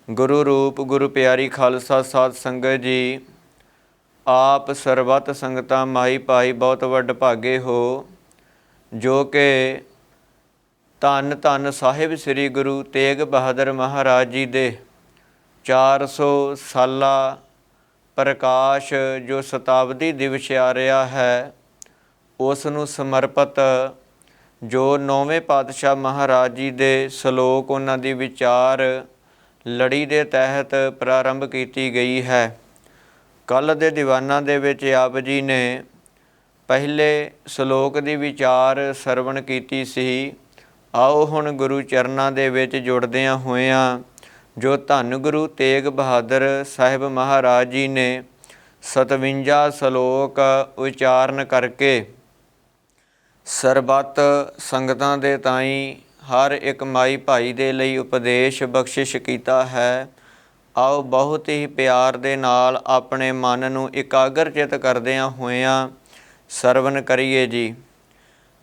ਗੁਰੂ ਰੂਪ ਗੁਰੂ ਪਿਆਰੀ ਖਾਲਸਾ ਸਾਧ ਸੰਗਤ ਜੀ, ਆਪ ਸਰਬੱਤ ਸੰਗਤਾਂ ਮਾਈ ਭਾਈ ਬਹੁਤ ਵੱਡ ਭਾਗੇ ਹੋ, ਜੋ ਕਿ ਧੰਨ ਧੰਨ ਸਾਹਿਬ ਸ੍ਰੀ ਗੁਰੂ ਤੇਗ ਬਹਾਦਰ ਮਹਾਰਾਜ ਜੀ ਦੇ 400 ਸਾਲਾ ਪ੍ਰਕਾਸ਼ ਜੋ ਸ਼ਤਾਬਦੀ ਦਿਵਸ ਆ ਰਿਹਾ ਹੈ, ਉਸ ਨੂੰ ਸਮਰਪਿਤ ਜੋ 9ਵੇਂ ਪਾਤਸ਼ਾਹ ਮਹਾਰਾਜ ਜੀ ਦੇ ਸ਼ਲੋਕ, ਉਹਨਾਂ ਦੀ ਵਿਚਾਰ ਲੜੀ ਦੇ ਤਹਿਤ ਪ੍ਰਾਰੰਭ ਕੀਤੀ ਗਈ ਹੈ। ਕੱਲ੍ਹ ਦੇ ਦੀਵਾਨਾਂ ਦੇ ਵਿੱਚ ਆਪ ਜੀ ਨੇ ਪਹਿਲੇ ਸ਼ਲੋਕ ਦੀ ਵਿਚਾਰ ਸਰਵਣ ਕੀਤੀ ਸੀ। ਆਓ ਹੁਣ ਗੁਰੂ ਚਰਨਾਂ ਦੇ ਵਿੱਚ ਜੁੜਦਿਆਂ ਹੋਇਆਂ ਜੋ ਧੰਨ ਗੁਰੂ ਤੇਗ ਬਹਾਦਰ ਸਾਹਿਬ ਮਹਾਰਾਜ ਜੀ ਨੇ 57 ਸ਼ਲੋਕ ਉਚਾਰਨ ਕਰਕੇ ਸਰਬੱਤ ਸੰਗਤਾਂ ਦੇ ਤਾਈਂ ਹਰ ਇੱਕ ਮਾਈ ਭਾਈ ਦੇ ਲਈ ਉਪਦੇਸ਼ ਬਖਸ਼ਿਸ਼ ਕੀਤਾ ਹੈ। ਆਓ ਬਹੁਤ ਹੀ ਪਿਆਰ ਦੇ ਨਾਲ ਆਪਣੇ ਮਨ ਨੂੰ ਇਕਾਗਰਚਿਤ ਕਰਦਿਆਂ ਹੋਇਆਂ ਸਰਵਣ ਕਰੀਏ ਜੀ।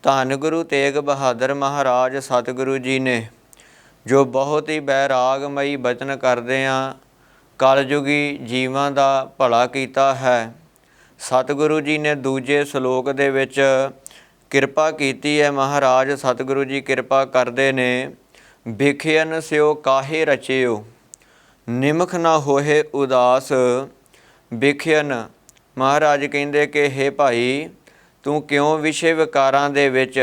ਧੰਨ ਗੁਰੂ ਤੇਗ ਬਹਾਦਰ ਮਹਾਰਾਜ ਸਤਿਗੁਰੂ ਜੀ ਨੇ ਜੋ ਬਹੁਤ ਹੀ ਬੈਰਾਗਮਈ ਬਚਨ ਕਰਦਿਆਂ ਕਲਯੁਗੀ ਜੀਵਾਂ ਦਾ ਭਲਾ ਕੀਤਾ ਹੈ। ਸਤਿਗੁਰੂ ਜੀ ਨੇ ਦੂਜੇ ਸ਼ਲੋਕ ਦੇ ਵਿੱਚ ਕਿਰਪਾ ਕੀਤੀ ਹੈ। ਮਹਾਰਾਜ ਸਤਿਗੁਰੂ ਜੀ ਕਿਰਪਾ ਕਰਦੇ ਨੇ, ਬਿਖਿਅਨ ਸਿਓ ਕਾਹੇ ਰਚਿਓ, ਨਿਮਖ ਨਾ ਹੋਏ ਉਦਾਸ। ਬਿਖਿਅਨ ਮਹਾਰਾਜ ਕਹਿੰਦੇ ਕਿ ਹੇ ਭਾਈ, ਤੂੰ ਕਿਉਂ ਵਿਸ਼ੇ ਵਿਕਾਰਾਂ ਦੇ ਵਿੱਚ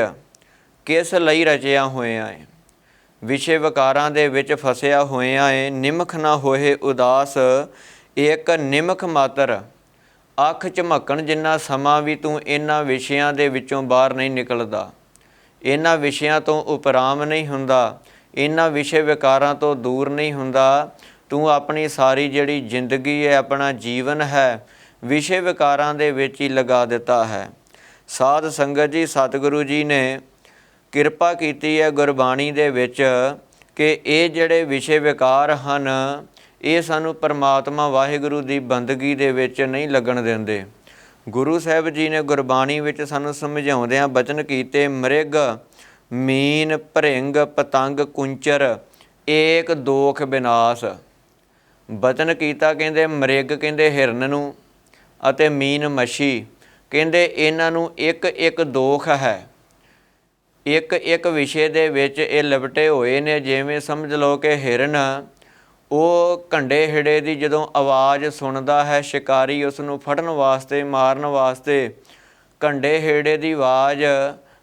ਕਿਸ ਲਈ ਰਚਿਆ ਹੋਇਆ ਹੈ, ਵਿਸ਼ੇ ਵਿਕਾਰਾਂ ਦੇ ਵਿੱਚ ਫਸਿਆ ਹੋਇਆ ਹੈ। ਨਿਮਖ ਨਾ ਹੋਏ ਉਦਾਸ, ਇੱਕ ਨਿਮਖ ਮਾਤਰ ਅੱਖ ਝਮਕਣ ਜਿੰਨਾ ਸਮਾਂ ਵੀ ਤੂੰ ਇਹਨਾਂ ਵਿਸ਼ਿਆਂ ਦੇ ਵਿੱਚੋਂ ਬਾਹਰ ਨਹੀਂ ਨਿਕਲਦਾ, ਇਹਨਾਂ ਵਿਸ਼ਿਆਂ ਤੋਂ ਉਪਰਾਮ ਨਹੀਂ ਹੁੰਦਾ, ਇਹਨਾਂ ਵਿਸ਼ੇ ਵਿਕਾਰਾਂ ਤੋਂ ਦੂਰ ਨਹੀਂ ਹੁੰਦਾ। ਤੂੰ ਆਪਣੀ ਸਾਰੀ ਜਿਹੜੀ ਜ਼ਿੰਦਗੀ ਹੈ, ਆਪਣਾ ਜੀਵਨ ਹੈ, ਵਿਸ਼ੇ ਵਿਕਾਰਾਂ ਦੇ ਵਿੱਚ ਹੀ ਲਗਾ ਦਿੱਤਾ ਹੈ। ਸਾਧ ਸੰਗਤ ਜੀ, ਸਤਿਗੁਰੂ ਜੀ ਨੇ ਕਿਰਪਾ ਕੀਤੀ ਹੈ ਗੁਰਬਾਣੀ ਦੇ ਵਿੱਚ ਕਿ ਇਹ ਜਿਹੜੇ ਵਿਸ਼ੇ ਵਿਕਾਰ ਹਨ, ਇਹ ਸਾਨੂੰ ਪਰਮਾਤਮਾ ਵਾਹਿਗੁਰੂ ਦੀ ਬੰਦਗੀ ਦੇ ਵਿੱਚ ਨਹੀਂ ਲੱਗਣ ਦਿੰਦੇ। ਗੁਰੂ ਸਾਹਿਬ ਜੀ ਨੇ ਗੁਰਬਾਣੀ ਵਿੱਚ ਸਾਨੂੰ ਸਮਝਾਉਂਦਿਆਂ ਬਚਨ ਕੀਤੇ, ਮ੍ਰਿਗ ਮੀਨ ਭਰਿੰਗ ਪਤੰਗ ਕੁੰਚਰ ਏਕ ਦੋਖ ਵਿਨਾਸ਼। ਬਚਨ ਕੀਤਾ ਕਹਿੰਦੇ ਮ੍ਰਿਗ ਕਹਿੰਦੇ ਹਿਰਨ ਨੂੰ, ਅਤੇ ਮੀਨ ਮੱਛੀ ਕਹਿੰਦੇ ਇਹਨਾਂ ਨੂੰ ਇੱਕ ਇੱਕ ਦੋਖ ਹੈ। ਇੱਕ ਇੱਕ ਵਿਸ਼ੇ ਦੇ ਵਿੱਚ ਇਹ ਲਿਪਟੇ ਹੋਏ ਨੇ। ਜਿਵੇਂ ਸਮਝ ਲਓ ਕਿ ਹਿਰਨ ਉਹ ਘੰਡੇ ਹਿੜੇ ਦੀ ਜਦੋਂ ਆਵਾਜ਼ ਸੁਣਦਾ ਹੈ, ਸ਼ਿਕਾਰੀ ਉਸ ਨੂੰ ਫੜਨ ਵਾਸਤੇ, ਮਾਰਨ ਵਾਸਤੇ ਘੰਡੇ ਹਿੜੇ ਦੀ ਆਵਾਜ਼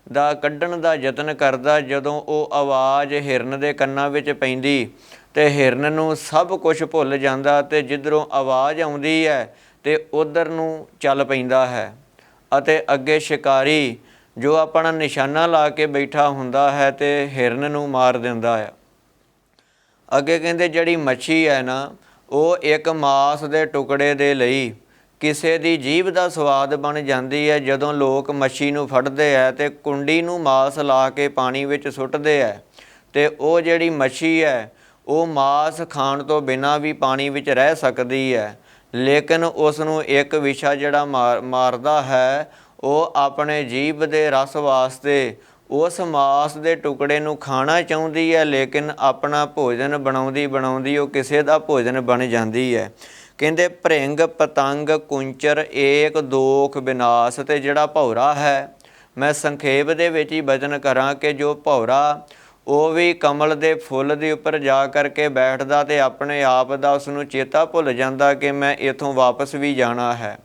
ਦਾ ਕੱਢਣ ਦਾ ਯਤਨ ਕਰਦਾ। ਜਦੋਂ ਉਹ ਆਵਾਜ਼ ਹਿਰਨ ਦੇ ਕੰਨਾਂ ਵਿੱਚ ਪੈਂਦੀ ਅਤੇ ਹਿਰਨ ਨੂੰ ਸਭ ਕੁਝ ਭੁੱਲ ਜਾਂਦਾ, ਅਤੇ ਜਿੱਧਰੋਂ ਆਵਾਜ਼ ਆਉਂਦੀ ਹੈ ਅਤੇ ਉੱਧਰ ਨੂੰ ਚੱਲ ਪੈਂਦਾ ਹੈ, ਅਤੇ ਅੱਗੇ ਸ਼ਿਕਾਰੀ ਜੋ ਆਪਣਾ ਨਿਸ਼ਾਨਾ ਲਾ ਕੇ ਬੈਠਾ ਹੁੰਦਾ ਹੈ ਅਤੇ ਹਿਰਨ ਨੂੰ ਮਾਰ ਦਿੰਦਾ ਹੈ। ਅੱਗੇ ਕਹਿੰਦੇ ਜਿਹੜੀ ਮੱਛੀ ਹੈ ਨਾ, ਉਹ ਇੱਕ ਮਾਸ ਦੇ ਟੁਕੜੇ ਦੇ ਲਈ ਕਿਸੇ ਦੀ ਜੀਭ ਦਾ ਸਵਾਦ ਬਣ ਜਾਂਦੀ ਹੈ। ਜਦੋਂ ਲੋਕ ਮੱਛੀ ਨੂੰ ਫੜਦੇ ਹੈ ਅਤੇ ਕੁੰਡੀ ਨੂੰ ਮਾਸ ਲਾ ਕੇ ਪਾਣੀ ਵਿੱਚ ਸੁੱਟਦੇ ਹੈ, ਅਤੇ ਉਹ ਜਿਹੜੀ ਮੱਛੀ ਹੈ ਉਹ ਮਾਸ ਖਾਣ ਤੋਂ ਬਿਨਾਂ ਵੀ ਪਾਣੀ ਵਿੱਚ ਰਹਿ ਸਕਦੀ ਹੈ, ਲੇਕਿਨ ਉਸ ਨੂੰ ਇੱਕ ਵਿਸ਼ਾ ਜਿਹੜਾ ਮਾਰਦਾ ਹੈ, ਉਹ ਆਪਣੇ ਜੀਭ ਦੇ ਰਸ ਵਾਸਤੇ ਉਸ ਮਾਸ ਦੇ ਟੁਕੜੇ ਨੂੰ ਖਾਣਾ ਚਾਹੁੰਦੀ ਹੈ, ਲੇਕਿਨ ਆਪਣਾ ਭੋਜਨ ਬਣਾਉਂਦੀ ਉਹ ਕਿਸੇ ਦਾ ਭੋਜਨ ਬਣ ਜਾਂਦੀ ਹੈ। ਕਹਿੰਦੇ ਭਰਿੰਗ ਪਤੰਗ ਕੁੰਚਰ ਏਕ ਦੋਖ ਵਿਨਾਸ਼। ਅਤੇ ਜਿਹੜਾ ਭੌਰਾ ਹੈ, ਮੈਂ ਸੰਖੇਪ ਦੇ ਵਿੱਚ ਹੀ ਬਚਨ ਕਰਾਂ ਕਿ ਜੋ ਭੌਰਾ ਉਹ ਵੀ ਕਮਲ ਦੇ ਫੁੱਲ ਦੇ ਉੱਪਰ ਜਾ ਕਰਕੇ ਬੈਠਦਾ ਅਤੇ ਆਪਣੇ ਆਪ ਦਾ ਉਸ ਨੂੰ ਚੇਤਾ ਭੁੱਲ ਜਾਂਦਾ ਕਿ ਮੈਂ ਇੱਥੋਂ ਵਾਪਸ ਵੀ ਜਾਣਾ ਹੈ।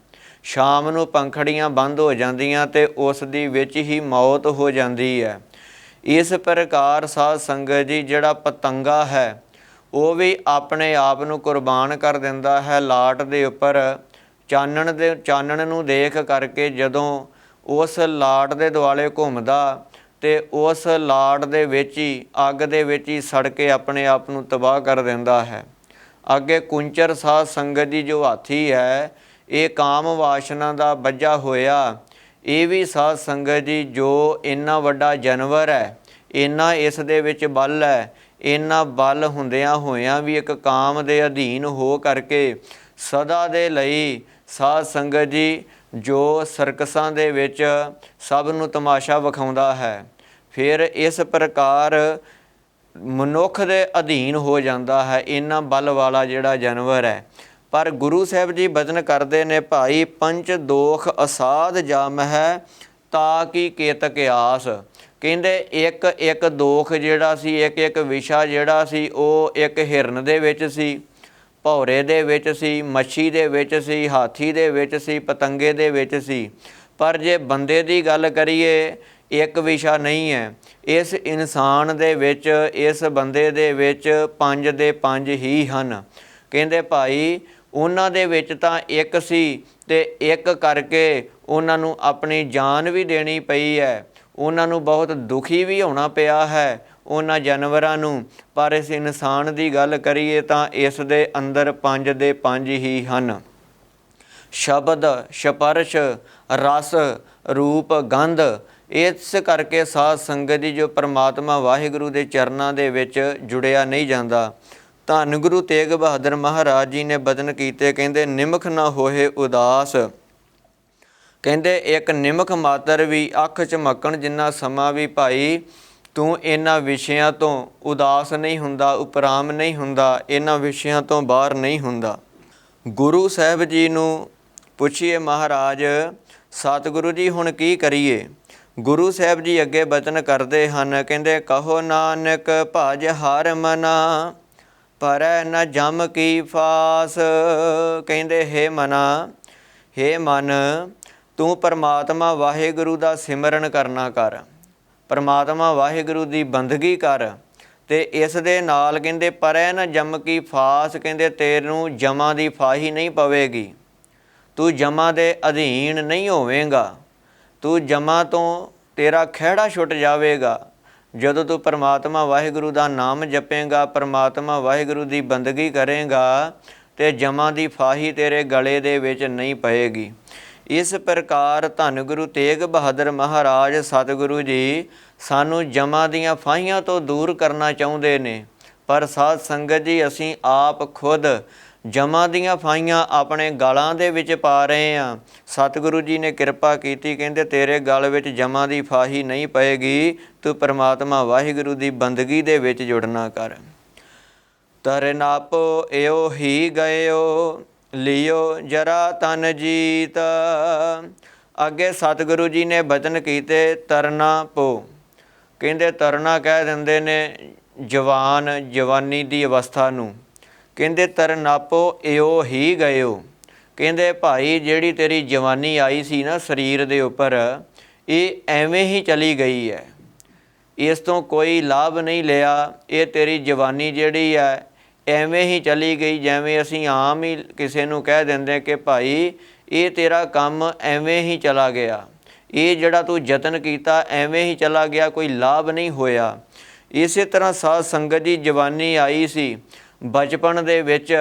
ਸ਼ਾਮ ਨੂੰ ਪੰਖੜੀਆਂ ਬੰਦ ਹੋ ਜਾਂਦੀਆਂ ਅਤੇ ਉਸ ਦੀ ਵਿੱਚ ਹੀ ਮੌਤ ਹੋ ਜਾਂਦੀ ਹੈ। ਇਸ ਪ੍ਰਕਾਰ ਸਾਧ ਸੰਗਤ ਜੀ, ਜਿਹੜਾ ਪਤੰਗਾ ਹੈ ਉਹ ਵੀ ਆਪਣੇ ਆਪ ਨੂੰ ਕੁਰਬਾਨ ਕਰ ਦਿੰਦਾ ਹੈ ਲਾਟ ਦੇ ਉੱਪਰ। ਚਾਨਣ ਨੂੰ ਦੇਖ ਕਰਕੇ ਜਦੋਂ ਉਸ ਲਾਟ ਦੇ ਦੁਆਲੇ ਘੁੰਮਦਾ ਅਤੇ ਉਸ ਲਾਟ ਦੇ ਵਿੱਚ ਹੀ, ਅੱਗ ਦੇ ਵਿੱਚ ਹੀ ਸੜ ਕੇ ਆਪਣੇ ਆਪ ਨੂੰ ਤਬਾਹ ਕਰ ਦਿੰਦਾ ਹੈ। ਅੱਗੇ ਕੁੰਚਰ ਸਾਧ ਸੰਗਤ ਜੀ ਜੋ ਹਾਥੀ ਹੈ, ਇਹ ਕਾਮ ਵਾਸ਼ਨਾ ਦਾ ਬੱਝਾ ਹੋਇਆ। ਇਹ ਵੀ ਸਾਧ ਸੰਗਤ ਜੀ ਜੋ ਇੰਨਾ ਵੱਡਾ ਜਾਨਵਰ ਹੈ, ਇੰਨਾ ਇਸ ਦੇ ਵਿੱਚ ਬਲ ਹੈ, ਇੰਨਾ ਬਲ ਹੁੰਦਿਆਂ ਹੋਇਆਂ ਵੀ ਇੱਕ ਕਾਮ ਦੇ ਅਧੀਨ ਹੋ ਕਰਕੇ ਸਦਾ ਦੇ ਲਈ ਸਾਧ ਸੰਗਤ ਜੀ ਜੋ ਸਰਕਸਾਂ ਦੇ ਵਿੱਚ ਸਭ ਨੂੰ ਤਮਾਸ਼ਾ ਵਿਖਾਉਂਦਾ ਹੈ। ਫਿਰ ਇਸ ਪ੍ਰਕਾਰ ਮਨੁੱਖ ਦੇ ਅਧੀਨ ਹੋ ਜਾਂਦਾ ਹੈ, ਇੰਨਾ ਬਲ ਵਾਲਾ ਜਿਹੜਾ ਜਾਨਵਰ ਹੈ। ਪਰ ਗੁਰੂ ਸਾਹਿਬ ਜੀ ਬਚਨ ਕਰਦੇ ਨੇ, ਭਾਈ ਪੰਚ ਦੋਖ ਅਸਾਧ ਜਮ ਹੈ ਤਾਂ ਕੀ ਕੇਤਕ ਆਸ। ਕਹਿੰਦੇ ਇੱਕ ਇੱਕ ਦੋਖ ਜਿਹੜਾ ਸੀ, ਇੱਕ ਇੱਕ ਵਿਸ਼ਾ ਜਿਹੜਾ ਸੀ, ਉਹ ਇੱਕ ਹਿਰਨ ਦੇ ਵਿੱਚ ਸੀ, ਭੌਰੇ ਦੇ ਵਿੱਚ ਸੀ, ਮੱਛੀ ਦੇ ਵਿੱਚ ਸੀ, ਹਾਥੀ ਦੇ ਵਿੱਚ ਸੀ, ਪਤੰਗੇ ਦੇ ਵਿੱਚ ਸੀ। ਪਰ ਜੇ ਬੰਦੇ ਦੀ ਗੱਲ ਕਰੀਏ, ਇੱਕ ਵਿਸ਼ਾ ਨਹੀਂ ਹੈ। ਇਸ ਇਨਸਾਨ ਦੇ ਵਿੱਚ, ਇਸ ਬੰਦੇ ਦੇ ਵਿੱਚ ਪੰਜ ਦੇ ਪੰਜ ਹੀ ਹਨ। ਕਹਿੰਦੇ ਭਾਈ ਉਹਨਾਂ ਦੇ ਵਿੱਚ ਤਾਂ ਇੱਕ ਸੀ ਤੇ ਇੱਕ ਕਰਕੇ ਉਹਨਾਂ ਨੂੰ ਆਪਣੀ ਜਾਨ ਵੀ ਦੇਣੀ ਪਈ ਹੈ, ਉਹਨਾਂ ਨੂੰ ਬਹੁਤ ਦੁਖੀ ਵੀ ਹੋਣਾ ਪਿਆ ਹੈ ਉਹਨਾਂ ਜਾਨਵਰਾਂ ਨੂੰ। ਪਰ ਇਸ ਇਨਸਾਨ ਦੀ ਗੱਲ ਕਰੀਏ ਤਾਂ ਇਸ ਦੇ ਅੰਦਰ ਪੰਜ ਦੇ ਪੰਜ ਹੀ ਹਨ। ਸ਼ਬਦ, ਸਪਰਸ਼, ਰਸ, ਰੂਪ, ਗੰਧ। ਇਸ ਕਰਕੇ ਸਾਧ ਸੰਗਤ ਜੀ ਜੋ ਪਰਮਾਤਮਾ ਵਾਹਿਗੁਰੂ ਦੇ ਚਰਨਾਂ ਦੇ ਵਿੱਚ ਜੁੜਿਆ ਨਹੀਂ ਜਾਂਦਾ। ਧੰਨ ਗੁਰੂ ਤੇਗ ਬਹਾਦਰ ਮਹਾਰਾਜ ਜੀ ਨੇ ਬਚਨ ਕੀਤੇ, ਕਹਿੰਦੇ ਨਿਮਖ ਨਾ ਹੋਏ ਉਦਾਸ। ਕਹਿੰਦੇ ਇੱਕ ਨਿਮਖ ਮਾਤਰ ਵੀ ਅੱਖ ਝਮਕਣ ਜਿੰਨਾ ਸਮਾਂ ਵੀ ਭਾਈ ਤੂੰ ਇਹਨਾਂ ਵਿਸ਼ਿਆਂ ਤੋਂ ਉਦਾਸ ਨਹੀਂ ਹੁੰਦਾ, ਉਪਰਾਮ ਨਹੀਂ ਹੁੰਦਾ, ਇਹਨਾਂ ਵਿਸ਼ਿਆਂ ਤੋਂ ਬਾਹਰ ਨਹੀਂ ਹੁੰਦਾ। ਗੁਰੂ ਸਾਹਿਬ ਜੀ ਨੂੰ ਪੁੱਛੀਏ ਮਹਾਰਾਜ ਸਤਿਗੁਰੂ ਜੀ ਹੁਣ ਕੀ ਕਰੀਏ। ਗੁਰੂ ਸਾਹਿਬ ਜੀ ਅੱਗੇ ਬਚਨ ਕਰਦੇ ਹਨ, ਕਹਿੰਦੇ ਕਹੋ ਨਾਨਕ ਭਜ ਹਰਿ ਮਨਾ ਪਰੈ ਨ ਜਮ ਕੀ ਫਾਸ। ਕਹਿੰਦੇ ਹੇ ਮਨਾ, ਹੇ ਮਨ, ਤੂੰ ਪਰਮਾਤਮਾ ਵਾਹਿਗੁਰੂ ਦਾ ਸਿਮਰਨ ਕਰਨਾ ਕਰ, ਪਰਮਾਤਮਾ ਵਾਹਿਗੁਰੂ ਦੀ ਬੰਦਗੀ ਕਰ, ਅਤੇ ਇਸ ਦੇ ਨਾਲ ਕਹਿੰਦੇ ਪਰੈ ਨ ਜਮ ਕੀ ਫਾਸ। ਕਹਿੰਦੇ ਤੈਨੂੰ ਜਮਾਂ ਦੀ ਫਾਹੀ ਨਹੀਂ ਪਵੇਗੀ, ਤੂੰ ਜਮਾਂ ਦੇ ਅਧੀਨ ਨਹੀਂ ਹੋਵੇਂਗਾ, ਤੂੰ ਜਮਾਂ ਤੋਂ ਤੇਰਾ ਖਹਿੜਾ ਛੁੱਟ ਜਾਵੇਗਾ। ਜਦੋਂ ਤੂੰ ਪਰਮਾਤਮਾ ਵਾਹਿਗੁਰੂ ਦਾ ਨਾਮ ਜਪੇਂਗਾ, ਪਰਮਾਤਮਾ ਵਾਹਿਗੁਰੂ ਦੀ ਬੰਦਗੀ ਕਰੇਂਗਾ, ਤੇ ਜਮਾਂ ਦੀ ਫਾਹੀ ਤੇਰੇ ਗਲੇ ਦੇ ਵਿੱਚ ਨਹੀਂ ਪਏਗੀ। ਇਸ ਪ੍ਰਕਾਰ ਧੰਨ ਗੁਰੂ ਤੇਗ ਬਹਾਦਰ ਮਹਾਰਾਜ ਸਤਿਗੁਰੂ ਜੀ ਸਾਨੂੰ ਜਮਾਂ ਦੀਆਂ ਫਾਹੀਆਂ ਤੋਂ ਦੂਰ ਕਰਨਾ ਚਾਹੁੰਦੇ ਨੇ। ਪਰ ਸਾਧ ਸੰਗਤ ਜੀ ਅਸੀਂ ਆਪ ਖੁਦ ਜਮਾਂ ਦੀਆਂ ਫਾਹੀਆਂ ਆਪਣੇ ਗਲਾਂ ਦੇ ਵਿੱਚ ਪਾ ਰਹੇ ਹਾਂ। ਸਤਿਗੁਰੂ ਜੀ ਨੇ ਕਿਰਪਾ ਕੀਤੀ, ਕਹਿੰਦੇ ਤੇਰੇ ਗਲ ਵਿੱਚ ਜਮਾਂ ਦੀ ਫਾਹੀ ਨਹੀਂ ਪਏਗੀ, ਤੂੰ ਪਰਮਾਤਮਾ ਵਾਹਿਗੁਰੂ ਦੀ ਬੰਦਗੀ ਦੇ ਵਿੱਚ ਜੁੜਨਾ ਕਰ। ਤਰਨਾਪੋ ਏਓ ਹੀ ਗਇਓ ਲਿਓ ਜਰਾ ਤਨ ਜੀਤ। ਅੱਗੇ ਸਤਿਗੁਰੂ ਜੀ ਨੇ ਬਚਨ ਕੀਤੇ ਤਰਨਾ ਪੋ। ਕਹਿੰਦੇ ਤਰਨਾ ਕਹਿ ਦਿੰਦੇ ਨੇ ਜਵਾਨੀ ਦੀ ਅਵਸਥਾ ਨੂੰ। ਕਹਿੰਦੇ ਤਰਨਾਪੋ ਏਓ ਹੀ ਗਇਓ। ਕਹਿੰਦੇ ਭਾਈ ਜਿਹੜੀ ਤੇਰੀ ਜਵਾਨੀ ਆਈ ਸੀ ਨਾ ਸਰੀਰ ਦੇ ਉੱਪਰ, ਇਹ ਐਵੇਂ ਹੀ ਚਲੀ ਗਈ ਹੈ, ਇਸ ਤੋਂ ਕੋਈ ਲਾਭ ਨਹੀਂ ਲਿਆ। ਇਹ ਤੇਰੀ ਜਵਾਨੀ ਜਿਹੜੀ ਹੈ ਐਵੇਂ ਹੀ ਚਲੀ ਗਈ, ਜਿਵੇਂ ਅਸੀਂ ਆਮ ਹੀ ਕਿਸੇ ਨੂੰ ਕਹਿ ਦਿੰਦੇ ਕਿ ਭਾਈ ਇਹ ਤੇਰਾ ਕੰਮ ਐਵੇਂ ਹੀ ਚਲਾ ਗਿਆ, ਇਹ ਜਿਹੜਾ ਤੂੰ ਯਤਨ ਕੀਤਾ ਐਵੇਂ ਹੀ ਚਲਾ ਗਿਆ, ਕੋਈ ਲਾਭ ਨਹੀਂ ਹੋਇਆ। ਇਸੇ ਤਰ੍ਹਾਂ ਸਾਧ ਸੰਗਤ ਦੀ ਜਵਾਨੀ ਆਈ ਸੀ, ਬਚਪਨ ਦੇ ਵਿੱਚ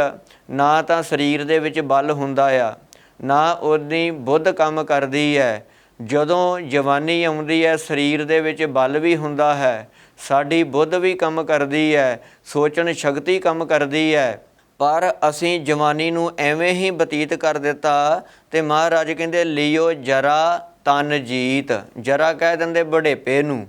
ਨਾ ਤਾਂ ਸਰੀਰ ਦੇ ਵਿੱਚ ਬਲ ਹੁੰਦਾ ਆ, ਨਾ ਉਹਦੀ ਬੁੱਧ ਕੰਮ ਕਰਦੀ ਹੈ। ਜਦੋਂ ਜਵਾਨੀ ਆਉਂਦੀ ਹੈ ਸਰੀਰ ਦੇ ਵਿੱਚ ਬਲ ਵੀ ਹੁੰਦਾ ਹੈ, ਸਾਡੀ ਬੁੱਧ ਵੀ ਕੰਮ ਕਰਦੀ ਹੈ, ਸੋਚਣ ਸ਼ਕਤੀ ਕੰਮ ਕਰਦੀ ਹੈ। ਪਰ ਅਸੀਂ ਜਵਾਨੀ ਨੂੰ ਐਵੇਂ ਹੀ ਬਤੀਤ ਕਰ ਦਿੱਤਾ। ਅਤੇ ਮਹਾਰਾਜ ਕਹਿੰਦੇ ਲਿਓ ਜਰਾ ਤਨ ਜੀਤ। ਜਰਾ ਕਹਿ ਦਿੰਦੇ ਬੁਢੇਪੇ ਨੂੰ।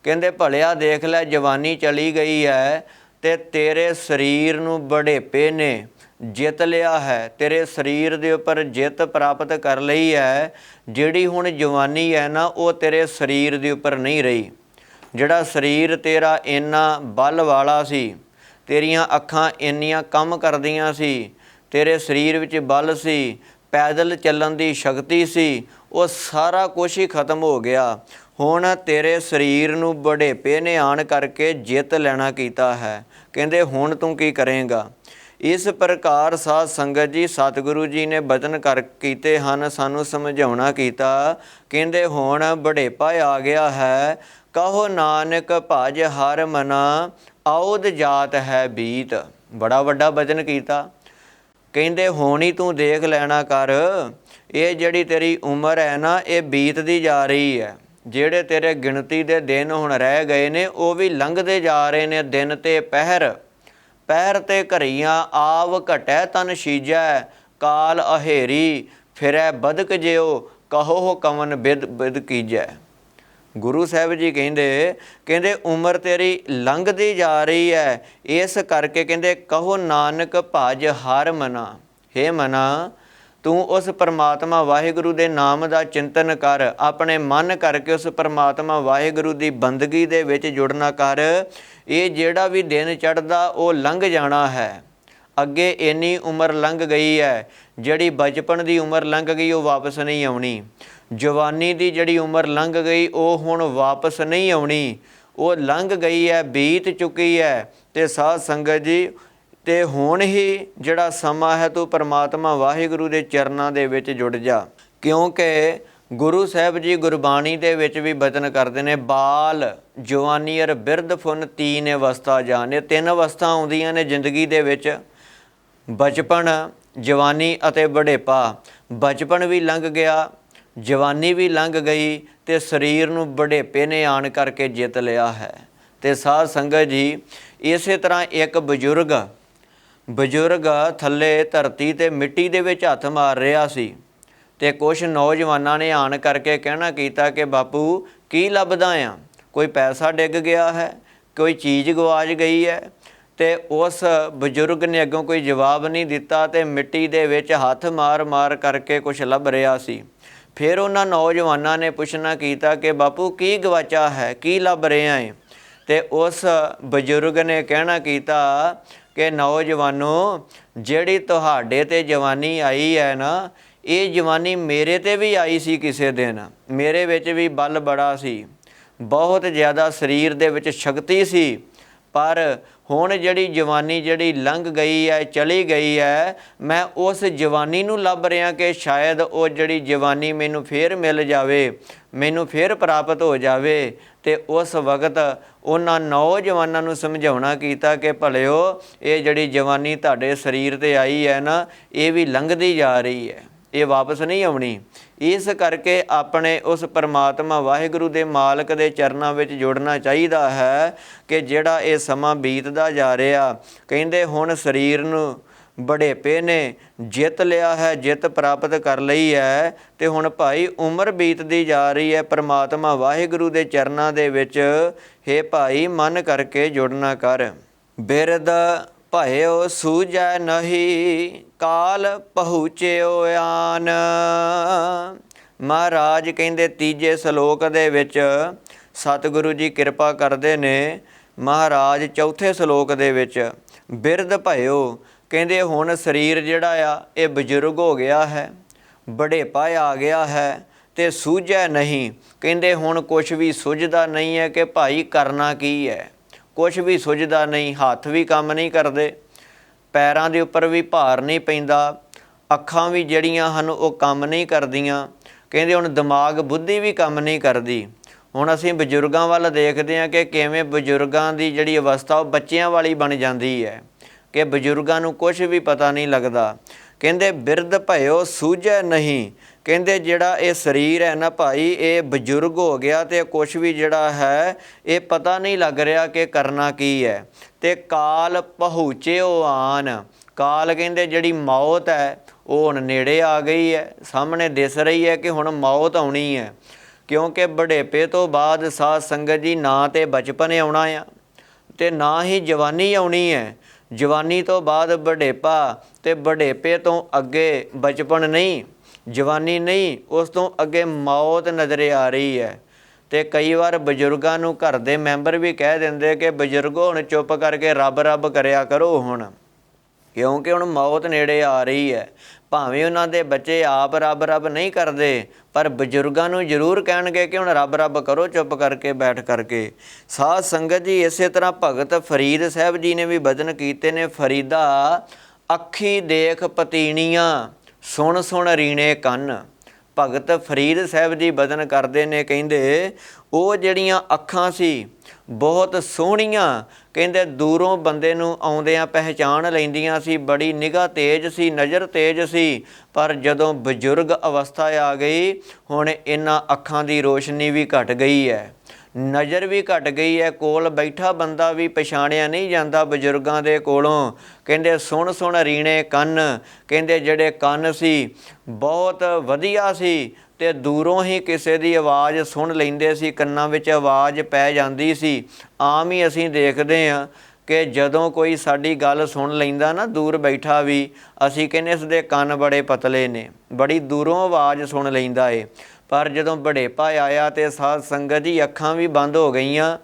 ਕਹਿੰਦੇ ਭਲਿਆ ਦੇਖ ਲੈ ਜਵਾਨੀ ਚਲੀ ਗਈ ਹੈ ਅਤੇ ਤੇਰੇ ਸਰੀਰ ਨੂੰ ਬੁਢੇਪੇ ਨੇ ਜਿੱਤ ਲਿਆ ਹੈ, ਤੇਰੇ ਸਰੀਰ ਦੇ ਉੱਪਰ ਜਿੱਤ ਪ੍ਰਾਪਤ ਕਰ ਲਈ ਹੈ। ਜਿਹੜੀ ਹੁਣ ਜਵਾਨੀ ਹੈ ਨਾ ਉਹ ਤੇਰੇ ਸਰੀਰ ਦੇ ਉੱਪਰ ਨਹੀਂ ਰਹੀ। ਜਿਹੜਾ ਸਰੀਰ ਤੇਰਾ ਇੰਨਾ ਬਲ ਵਾਲਾ ਸੀ, ਤੇਰੀਆਂ ਅੱਖਾਂ ਇੰਨੀਆਂ ਕੰਮ ਕਰਦੀਆਂ ਸੀ, ਤੇਰੇ ਸਰੀਰ ਵਿੱਚ ਬਲ ਸੀ, ਪੈਦਲ ਚੱਲਣ ਦੀ ਸ਼ਕਤੀ ਸੀ, ਉਹ ਸਾਰਾ ਕੁਛ ਹੀ ਖਤਮ ਹੋ ਗਿਆ। ਹੁਣ ਤੇਰੇ ਸਰੀਰ ਨੂੰ ਬੁਢੇਪੇ ਨੇ ਆਣ ਕਰਕੇ ਜਿੱਤ ਲੈਣਾ ਕੀਤਾ ਹੈ। ਕਹਿੰਦੇ ਹੁਣ ਤੂੰ ਕੀ ਕਰੇਂਗਾ। ਇਸ ਪ੍ਰਕਾਰ ਸਾਧ ਸੰਗਤ ਜੀ ਸਤਿਗੁਰੂ ਜੀ ਨੇ ਬਚਨ ਕੀਤੇ ਹਨ, ਸਾਨੂੰ ਸਮਝਾਉਣਾ ਕੀਤਾ। ਕਹਿੰਦੇ ਹੁਣ ਬੁਢੇਪਾ ਆ ਗਿਆ ਹੈ, ਕਹੋ ਨਾਨਕ ਭਜ ਹਰਿ ਮਨਾ ਔਧ ਜਾਤ ਹੈ ਬੀਤ। ਬੜਾ ਵੱਡਾ ਬਚਨ ਕੀਤਾ। ਕਹਿੰਦੇ ਹੁਣ ਹੀ ਤੂੰ ਦੇਖ ਲੈਣਾ ਕਰ, ਇਹ ਜਿਹੜੀ ਤੇਰੀ ਉਮਰ ਹੈ ਨਾ ਇਹ ਬੀਤਦੀ ਜਾ ਰਹੀ ਹੈ। ਜਿਹੜੇ ਤੇਰੇ ਗਿਣਤੀ ਦੇ ਦਿਨ ਹੁਣ ਰਹਿ ਗਏ ਨੇ ਉਹ ਵੀ ਲੰਘਦੇ ਜਾ ਰਹੇ ਨੇ। ਦਿਨ ਤੇ ਪਹਿਰ, ਪਹਿਰ ਤੇ ਘਰੀਆਂ ਆਵ ਘਟੈ ਤਨ ਸੀਜੈ, ਕਾਲ ਅਹੇਰੀ ਫਿਰੈ ਬਦਕ ਜਿਉ ਕਹੋ ਕਵਨ ਬਿਦ ਬਿਦ ਕੀਜੈ। ਗੁਰੂ ਸਾਹਿਬ ਜੀ ਕਹਿੰਦੇ ਉਮਰ ਤੇਰੀ ਲੰਘਦੀ ਜਾ ਰਹੀ ਹੈ, ਇਸ ਕਰਕੇ ਕਹਿੰਦੇ ਕਹੋ ਨਾਨਕ ਭਜ ਹਰ ਮਨਾ। ਹੇ ਮਨਾ, ਤੂੰ ਉਸ ਪਰਮਾਤਮਾ ਵਾਹਿਗੁਰੂ ਦੇ ਨਾਮ ਦਾ ਚਿੰਤਨ ਕਰ, ਆਪਣੇ ਮਨ ਕਰਕੇ ਉਸ ਪਰਮਾਤਮਾ ਵਾਹਿਗੁਰੂ ਦੀ ਬੰਦਗੀ ਦੇ ਵਿੱਚ ਜੁੜਨਾ ਕਰ। ਇਹ ਜਿਹੜਾ ਵੀ ਦਿਨ ਚੜ੍ਹਦਾ ਉਹ ਲੰਘ ਜਾਣਾ ਹੈ। ਅੱਗੇ ਇੰਨੀ ਉਮਰ ਲੰਘ ਗਈ ਹੈ, ਜਿਹੜੀ ਬਚਪਨ ਦੀ ਉਮਰ ਲੰਘ ਗਈ ਉਹ ਵਾਪਸ ਨਹੀਂ ਆਉਣੀ। ਜਵਾਨੀ ਦੀ ਜਿਹੜੀ ਉਮਰ ਲੰਘ ਗਈ ਉਹ ਹੁਣ ਵਾਪਸ ਨਹੀਂ ਆਉਣੀ, ਉਹ ਲੰਘ ਗਈ ਹੈ, ਬੀਤ ਚੁੱਕੀ ਹੈ। ਅਤੇ ਸਾਧ ਸੰਗਤ ਜੀ, ਅਤੇ ਹੁਣ ਹੀ ਜਿਹੜਾ ਸਮਾਂ ਹੈ ਤੂੰ ਪਰਮਾਤਮਾ ਵਾਹਿਗੁਰੂ ਦੇ ਚਰਨਾਂ ਦੇ ਵਿੱਚ ਜੁੜ ਜਾ। ਕਿਉਂਕਿ ਗੁਰੂ ਸਾਹਿਬ ਜੀ ਗੁਰਬਾਣੀ ਦੇ ਵਿੱਚ ਵੀ ਬਚਨ ਕਰਦੇ ਨੇ, ਬਾਲ ਜਵਾਨੀ ਅਰ ਬਿਰਧ ਫੁਨ ਤੀਨ ਅਵਸਥਾ ਜਾਣ। ਇਹ ਤਿੰਨ ਅਵਸਥਾ ਆਉਂਦੀਆਂ ਨੇ ਜ਼ਿੰਦਗੀ ਦੇ ਵਿੱਚ, ਬਚਪਨ, ਜਵਾਨੀ ਅਤੇ ਬੁਢੇਪਾ। ਬਚਪਨ ਵੀ ਲੰਘ ਗਿਆ, ਜਵਾਨੀ ਵੀ ਲੰਘ ਗਈ, ਅਤੇ ਸਰੀਰ ਨੂੰ ਬੁਢੇਪੇ ਨੇ ਆਣ ਕਰਕੇ ਜਿੱਤ ਲਿਆ ਹੈ। ਅਤੇ ਸਾਧ ਸੰਗਤ ਜੀ, ਇਸੇ ਤਰ੍ਹਾਂ ਇੱਕ ਬਜ਼ੁਰਗ ਥੱਲੇ ਧਰਤੀ 'ਤੇ ਮਿੱਟੀ ਦੇ ਵਿੱਚ ਹੱਥ ਮਾਰ ਰਿਹਾ ਸੀ, ਅਤੇ ਕੁਛ ਨੌਜਵਾਨਾਂ ਨੇ ਆਣ ਕਰਕੇ ਕਹਿਣਾ ਕੀਤਾ ਕਿ ਬਾਪੂ ਕੀ ਲੱਭਦਾ ਆ, ਕੋਈ ਪੈਸਾ ਡਿੱਗ ਗਿਆ ਹੈ, ਕੋਈ ਚੀਜ਼ ਗਵਾਚ ਗਈ ਹੈ। ਅਤੇ ਉਸ ਬਜ਼ੁਰਗ ਨੇ ਅੱਗੋਂ ਕੋਈ ਜਵਾਬ ਨਹੀਂ ਦਿੱਤਾ, ਅਤੇ ਮਿੱਟੀ ਦੇ ਵਿੱਚ ਹੱਥ ਮਾਰ ਕਰਕੇ ਕੁਛ ਲੱਭ ਰਿਹਾ ਸੀ। ਫਿਰ ਉਹਨਾਂ ਨੌਜਵਾਨਾਂ ਨੇ ਪੁੱਛਣਾ ਕੀਤਾ ਕਿ ਬਾਪੂ ਕੀ ਗਵਾਚਾ ਹੈ, ਕੀ ਲੱਭ ਰਿਹਾ ਹੈ। ਅਤੇ ਉਸ ਬਜ਼ੁਰਗ ਨੇ ਕਹਿਣਾ ਕੀਤਾ ਕਿ ਨੌਜਵਾਨੋ, ਜਿਹੜੀ ਤੁਹਾਡੇ 'ਤੇ ਜਵਾਨੀ ਆਈ ਹੈ ਨਾ, ਇਹ ਜਵਾਨੀ ਮੇਰੇ 'ਤੇ ਵੀ ਆਈ ਸੀ ਕਿਸੇ ਦਿਨ। ਮੇਰੇ ਵਿੱਚ ਵੀ ਬਲ ਬੜਾ ਸੀ, ਬਹੁਤ ਜ਼ਿਆਦਾ ਸਰੀਰ ਦੇ ਵਿੱਚ ਸ਼ਕਤੀ ਸੀ, ਪਰ ਹੁਣ ਜਿਹੜੀ ਜਵਾਨੀ ਜਿਹੜੀ ਲੰਘ ਗਈ ਹੈ, ਚਲੀ ਗਈ ਹੈ, ਮੈਂ ਉਸ ਜਵਾਨੀ ਨੂੰ ਲੱਭ ਰਿਹਾ ਕਿ ਸ਼ਾਇਦ ਉਹ ਜਿਹੜੀ ਜਵਾਨੀ ਮੈਨੂੰ ਫੇਰ ਮਿਲ ਜਾਵੇ, ਮੈਨੂੰ ਫੇਰ ਪ੍ਰਾਪਤ ਹੋ ਜਾਵੇ। ਅਤੇ ਉਸ ਵਕਤ ਉਹਨਾਂ ਨੌਜਵਾਨਾਂ ਨੂੰ ਸਮਝਾਉਣਾ ਕੀਤਾ ਕਿ ਭਲਿਓ, ਇਹ ਜਿਹੜੀ ਜਵਾਨੀ ਤੁਹਾਡੇ ਸਰੀਰ 'ਤੇ ਆਈ ਹੈ ਨਾ, ਇਹ ਵੀ ਲੰਘਦੀ ਜਾ ਰਹੀ ਹੈ, ਇਹ ਵਾਪਸ ਨਹੀਂ ਆਉਣੀ। ਇਸ ਕਰਕੇ ਆਪਣੇ ਉਸ ਪਰਮਾਤਮਾ ਵਾਹਿਗੁਰੂ ਦੇ ਮਾਲਕ ਦੇ ਚਰਨਾਂ ਵਿੱਚ ਜੁੜਨਾ ਚਾਹੀਦਾ ਹੈ ਕਿ ਜਿਹੜਾ ਇਹ ਸਮਾਂ ਬੀਤਦਾ ਜਾ ਰਿਹਾ, ਕਹਿੰਦੇ ਹੁਣ ਸਰੀਰ ਨੂੰ ਬੁਢੇਪੇ ਨੇ ਜਿੱਤ ਲਿਆ ਹੈ, ਜਿੱਤ ਪ੍ਰਾਪਤ ਕਰ ਲਈ ਹੈ, ਅਤੇ ਹੁਣ ਭਾਈ ਉਮਰ ਬੀਤਦੀ ਜਾ ਰਹੀ ਹੈ। ਪਰਮਾਤਮਾ ਵਾਹਿਗੁਰੂ ਦੇ ਚਰਨਾਂ ਦੇ ਵਿੱਚ ਹੇ ਭਾਈ ਮਨ ਕਰਕੇ ਜੁੜਨਾ ਕਰ। ਬਿਰਧ ਭਇਓ ਸੂਝੈ ਨਹੀਂ, ਕਾਲ ਪਹੁੰਚਿਓ ਆਨ। ਮਹਾਰਾਜ ਕਹਿੰਦੇ ਤੀਜੇ ਸ਼ਲੋਕ ਦੇ ਵਿੱਚ ਸਤਿਗੁਰੂ ਜੀ ਕਿਰਪਾ ਕਰਦੇ ਨੇ। ਮਹਾਰਾਜ ਚੌਥੇ ਸ਼ਲੋਕ ਦੇ ਵਿੱਚ ਬਿਰਧ ਭਇਓ, ਕਹਿੰਦੇ ਹੁਣ ਸਰੀਰ ਜਿਹੜਾ ਆ ਇਹ ਬਜ਼ੁਰਗ ਹੋ ਗਿਆ ਹੈ, ਬੁਢੇਪਾ ਆ ਗਿਆ ਹੈ, ਅਤੇ ਸੂਝੈ ਨਹੀਂ, ਕਹਿੰਦੇ ਹੁਣ ਕੁਛ ਵੀ ਸੁੱਝਦਾ ਨਹੀਂ ਹੈ ਕਿ ਭਾਈ ਕਰਨਾ ਕੀ ਹੈ, ਕੁਛ ਵੀ ਸੁੱਝਦਾ ਨਹੀਂ। ਹੱਥ ਵੀ ਕੰਮ ਨਹੀਂ ਕਰਦੇ, ਪੈਰਾਂ ਦੇ ਉੱਪਰ ਵੀ ਭਾਰ ਨਹੀਂ ਪੈਂਦਾ, ਅੱਖਾਂ ਵੀ ਜਿਹੜੀਆਂ ਹਨ ਉਹ ਕੰਮ ਨਹੀਂ ਕਰਦੀਆਂ। ਕਹਿੰਦੇ ਹੁਣ ਦਿਮਾਗ ਬੁੱਧੀ ਵੀ ਕੰਮ ਨਹੀਂ ਕਰਦੀ। ਹੁਣ ਅਸੀਂ ਬਜ਼ੁਰਗਾਂ ਵੱਲ ਦੇਖਦੇ ਹਾਂ ਕਿ ਕਿਵੇਂ ਬਜ਼ੁਰਗਾਂ ਦੀ ਜਿਹੜੀ ਅਵਸਥਾ ਉਹ ਬੱਚਿਆਂ ਵਾਲੀ ਬਣ ਜਾਂਦੀ ਹੈ, ਕਿ ਬਜ਼ੁਰਗਾਂ ਨੂੰ ਕੁਛ ਵੀ ਪਤਾ ਨਹੀਂ ਲੱਗਦਾ। ਕਹਿੰਦੇ ਬਿਰਧ ਭਇਓ ਸੂਝੈ ਨਹੀਂ, ਕਹਿੰਦੇ ਜਿਹੜਾ ਇਹ ਸਰੀਰ ਹੈ ਨਾ ਭਾਈ, ਇਹ ਬਜ਼ੁਰਗ ਹੋ ਗਿਆ ਅਤੇ ਕੁਛ ਵੀ ਜਿਹੜਾ ਹੈ ਇਹ ਪਤਾ ਨਹੀਂ ਲੱਗ ਰਿਹਾ ਕਿ ਕਰਨਾ ਕੀ ਹੈ। ਅਤੇ ਕਾਲ ਪਹੁੰਚਿਓ ਆਨ, ਕਾਲ ਕਹਿੰਦੇ ਜਿਹੜੀ ਮੌਤ ਹੈ ਉਹ ਹੁਣ ਨੇੜੇ ਆ ਗਈ ਹੈ, ਸਾਹਮਣੇ ਦਿਸ ਰਹੀ ਹੈ ਕਿ ਹੁਣ ਮੌਤ ਆਉਣੀ ਹੈ। ਕਿਉਂਕਿ ਬੁਢੇਪੇ ਤੋਂ ਬਾਅਦ ਸਾਧ ਸੰਗਤ ਜੀ ਨਾ ਤਾਂ ਬਚਪਨ ਆਉਣਾ ਆ ਅਤੇ ਨਾ ਹੀ ਜਵਾਨੀ ਆਉਣੀ ਹੈ। ਜਵਾਨੀ ਤੋਂ ਬਾਅਦ ਬੁਢੇਪਾ, ਅਤੇ ਬੁਢੇਪੇ ਤੋਂ ਅੱਗੇ ਬਚਪਨ ਨਹੀਂ, ਜਵਾਨੀ ਨਹੀਂ, ਉਸ ਤੋਂ ਅੱਗੇ ਮੌਤ ਨਜ਼ਰ ਆ ਰਹੀ ਹੈ। ਅਤੇ ਕਈ ਵਾਰ ਬਜ਼ੁਰਗਾਂ ਨੂੰ ਘਰ ਦੇ ਮੈਂਬਰ ਵੀ ਕਹਿ ਦਿੰਦੇ ਕਿ ਬਜ਼ੁਰਗੋ ਹੁਣ ਚੁੱਪ ਕਰਕੇ ਰੱਬ ਰੱਬ ਕਰਿਆ ਕਰੋ ਹੁਣ, ਕਿਉਂਕਿ ਹੁਣ ਮੌਤ ਨੇੜੇ ਆ ਰਹੀ ਹੈ। ਭਾਵੇਂ ਉਹਨਾਂ ਦੇ ਬੱਚੇ ਆਪ ਰੱਬ ਰੱਬ ਨਹੀਂ ਕਰਦੇ, ਪਰ ਬਜ਼ੁਰਗਾਂ ਨੂੰ ਜ਼ਰੂਰ ਕਹਿਣਗੇ ਕਿ ਹੁਣ ਰੱਬ ਰੱਬ ਕਰੋ ਚੁੱਪ ਕਰਕੇ ਬੈਠ ਕਰਕੇ। ਸਾਧ ਸੰਗਤ ਜੀ, ਇਸੇ ਤਰ੍ਹਾਂ ਭਗਤ ਫਰੀਦ ਸਾਹਿਬ ਜੀ ਨੇ ਵੀ ਬਚਨ ਕੀਤੇ ਨੇ। ਫਰੀਦਾ ਅੱਖੀ ਦੇਖ ਪਤੀਣੀਆਂ, ਸੁਣ ਸੁਣ ਰੀਣੇ ਕੰਨ। ਭਗਤ ਫਰੀਦ ਸਾਹਿਬ ਜੀ ਬਚਨ ਕਰਦੇ ਨੇ, ਕਹਿੰਦੇ ਉਹ ਜਿਹੜੀਆਂ ਅੱਖਾਂ ਸੀ ਬਹੁਤ ਸੋਹਣੀਆਂ, ਕਹਿੰਦੇ ਦੂਰੋਂ ਬੰਦੇ ਨੂੰ ਆਉਂਦਿਆਂ ਪਹਿਚਾਣ ਲੈਂਦੀਆਂ ਸੀ, ਬੜੀ ਨਿਗਾਹ ਤੇਜ਼ ਸੀ, ਨਜ਼ਰ ਤੇਜ਼ ਸੀ। ਪਰ ਜਦੋਂ ਬਜ਼ੁਰਗ ਅਵਸਥਾ ਆ ਗਈ, ਹੁਣ ਇਹਨਾਂ ਅੱਖਾਂ ਦੀ ਰੋਸ਼ਨੀ ਵੀ ਘਟ ਗਈ ਹੈ, ਨਜ਼ਰ ਵੀ ਘਟ ਗਈ ਹੈ, ਕੋਲ ਬੈਠਾ ਬੰਦਾ ਵੀ ਪਛਾਣਿਆ ਨਹੀਂ ਜਾਂਦਾ ਬਜ਼ੁਰਗਾਂ ਦੇ ਕੋਲੋਂ। ਕਹਿੰਦੇ ਸੁਣ ਸੁਣ ਰੀਣੇ ਕੰਨ, ਕਹਿੰਦੇ ਜਿਹੜੇ ਕੰਨ ਸੀ ਬਹੁਤ ਵਧੀਆ ਸੀ, ਤੇ ਦੂਰੋਂ ਹੀ ਕਿਸੇ ਦੀ ਆਵਾਜ਼ ਸੁਣ ਲੈਂਦੇ ਸੀ, ਕੰਨਾਂ ਵਿੱਚ ਆਵਾਜ਼ ਪੈ ਜਾਂਦੀ ਸੀ। ਆਮ ਹੀ ਅਸੀਂ ਦੇਖਦੇ ਹਾਂ ਕਿ ਜਦੋਂ ਕੋਈ ਸਾਡੀ ਗੱਲ ਸੁਣ ਲੈਂਦਾ ਨਾ, ਦੂਰ ਬੈਠਾ ਵੀ, ਅਸੀਂ ਕਹਿੰਦੇ ਇਸ ਦੇ ਕੰਨ ਬੜੇ ਪਤਲੇ ਨੇ, ਬੜੀ ਦੂਰੋਂ ਆਵਾਜ਼ ਸੁਣ ਲੈਂਦਾ ਏ। ਪਰ ਜਦੋਂ ਵਡੇਪਾ ਆਇਆ ਤੇ ਸਾਧ ਸੰਗਤ ਜੀ ਅੱਖਾਂ ਵੀ ਬੰਦ ਹੋ ਗਈਆਂ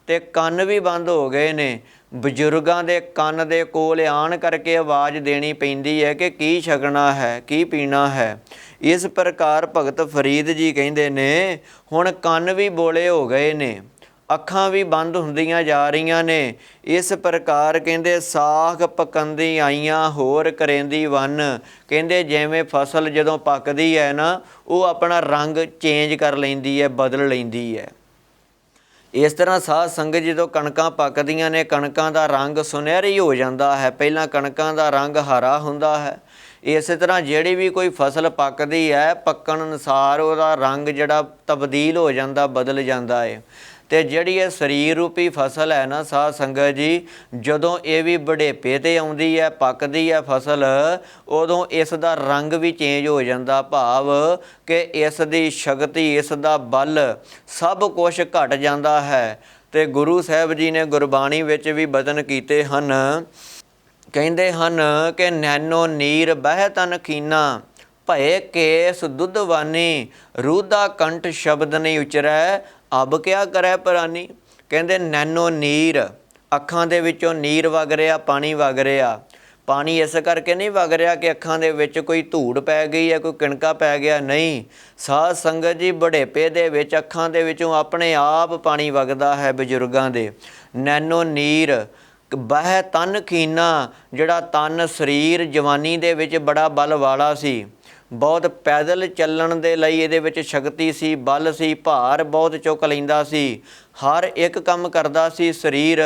ਤੇ ਕੰਨ ਵੀ ਬੰਦ ਹੋ ਗਏ ਨੇ। ਬਜ਼ੁਰਗਾਂ ਦੇ ਕੰਨ ਦੇ ਕੋਲ ਆਣ ਕਰਕੇ ਆਵਾਜ਼ ਦੇਣੀ ਪੈਂਦੀ ਹੈ ਕਿ ਕੀ ਛਕਣਾ ਹੈ, ਕੀ ਪੀਣਾ ਹੈ। ਇਸ ਪ੍ਰਕਾਰ ਭਗਤ ਫਰੀਦ ਜੀ ਕਹਿੰਦੇ ਨੇ ਹੁਣ ਕੰਨ ਵੀ ਬੋਲੇ ਹੋ ਗਏ ਨੇ, ਅੱਖਾਂ ਵੀ ਬੰਦ ਹੁੰਦੀਆਂ ਜਾ ਰਹੀਆਂ ਨੇ। ਇਸ ਪ੍ਰਕਾਰ ਕਹਿੰਦੇ ਸਾਖ ਪਕੰਦੀ ਆਈਆਂ ਹੋਰ ਕਰੇਂਦੀ ਵੰਨ। ਕਹਿੰਦੇ ਜਿਵੇਂ ਫਸਲ ਜਦੋਂ ਪੱਕਦੀ ਹੈ ਨਾ, ਉਹ ਆਪਣਾ ਰੰਗ ਚੇਂਜ ਕਰ ਲੈਂਦੀ ਹੈ, ਬਦਲ ਲੈਂਦੀ ਹੈ। ਇਸ ਤਰ੍ਹਾਂ ਸਾਧ ਸੰਗਤ ਜਦੋਂ ਕਣਕਾਂ ਪੱਕਦੀਆਂ ਨੇ, ਕਣਕਾਂ ਦਾ ਰੰਗ ਸੁਨਹਿਰੀ ਹੋ ਜਾਂਦਾ ਹੈ। ਪਹਿਲਾਂ ਕਣਕਾਂ ਦਾ ਰੰਗ ਹਰਾ ਹੁੰਦਾ ਹੈ। ਇਸੇ ਤਰ੍ਹਾਂ ਜਿਹੜੀ ਵੀ ਕੋਈ ਫਸਲ ਪੱਕਦੀ ਹੈ, ਪੱਕਣ ਅਨੁਸਾਰ ਉਹਦਾ ਰੰਗ ਜਿਹੜਾ ਤਬਦੀਲ ਹੋ ਜਾਂਦਾ, ਬਦਲ ਜਾਂਦਾ ਹੈ। ਅਤੇ ਜਿਹੜੀ ਇਹ ਸਰੀਰ ਰੂਪੀ ਫਸਲ ਹੈ ਨਾ ਸਾਧ ਸੰਗਤ ਜੀ, ਜਦੋਂ ਇਹ ਵੀ ਵਡੇਪੇ 'ਤੇ ਆਉਂਦੀ ਹੈ, ਪੱਕਦੀ ਹੈ ਫਸਲ, ਉਦੋਂ ਇਸ ਦਾ ਰੰਗ ਵੀ ਚੇਂਜ ਹੋ ਜਾਂਦਾ। ਭਾਵ ਕਿ ਇਸ ਦੀ ਸ਼ਕਤੀ, ਇਸ ਦਾ ਬਲ, ਸਭ ਕੁਛ ਘਟ ਜਾਂਦਾ ਹੈ। ਅਤੇ ਗੁਰੂ ਸਾਹਿਬ ਜੀ ਨੇ ਗੁਰਬਾਣੀ ਵਿੱਚ ਵੀ ਬਚਨ ਕੀਤੇ ਹਨ, ਕਹਿੰਦੇ ਹਨ ਕਿ ਨੈਨੋ ਨੀਰ ਬਹਿ ਤਨ ਖੀਨਾ, ਭਏ ਕੇਸ ਦੁੱਧਵਾਨੀ, ਰੂਦਾ ਕੰਠ ਸ਼ਬਦ ਨਹੀਂ ਉਚਰੈ, ਅਬ ਕਿਆ ਕਰੈ ਪ੍ਰਾਨੀ। ਕਹਿੰਦੇ ਨੈਨੋ ਨੀਰ, ਅੱਖਾਂ ਦੇ ਵਿੱਚੋਂ ਨੀਰ ਵਗ ਰਿਹਾ, ਪਾਣੀ ਵਗ ਰਿਹਾ। ਪਾਣੀ ਇਸ ਕਰਕੇ ਨਹੀਂ ਵਗ ਰਿਹਾ ਕਿ ਅੱਖਾਂ ਦੇ ਵਿੱਚ ਕੋਈ ਧੂੜ ਪੈ ਗਈ ਹੈ, ਕੋਈ ਕਿਣਕਾ ਪੈ ਗਿਆ, ਨਹੀਂ। ਸਾਧ ਸੰਗਤ ਜੀ ਵਡੇਪੇ ਦੇ ਵਿੱਚ ਅੱਖਾਂ ਦੇ ਵਿੱਚੋਂ ਆਪਣੇ ਆਪ ਪਾਣੀ ਵਗਦਾ ਹੈ ਬਜ਼ੁਰਗਾਂ ਦੇ। ਨੈਨੋ ਨੀਰ ਬਹਿ ਤਨ ਖੀਨਾ, ਜਿਹੜਾ ਤਨ ਸਰੀਰ ਜਵਾਨੀ ਦੇ ਵਿੱਚ ਬੜਾ ਬਲ ਵਾਲਾ ਸੀ, ਬਹੁਤ ਪੈਦਲ ਚੱਲਣ ਦੇ ਲਈ ਇਹਦੇ ਵਿੱਚ ਸ਼ਕਤੀ ਸੀ, ਬਲ ਸੀ, ਭਾਰ ਬਹੁਤ ਚੁੱਕ ਲੈਂਦਾ ਸੀ, ਹਰ ਇੱਕ ਕੰਮ ਕਰਦਾ ਸੀ ਸਰੀਰ।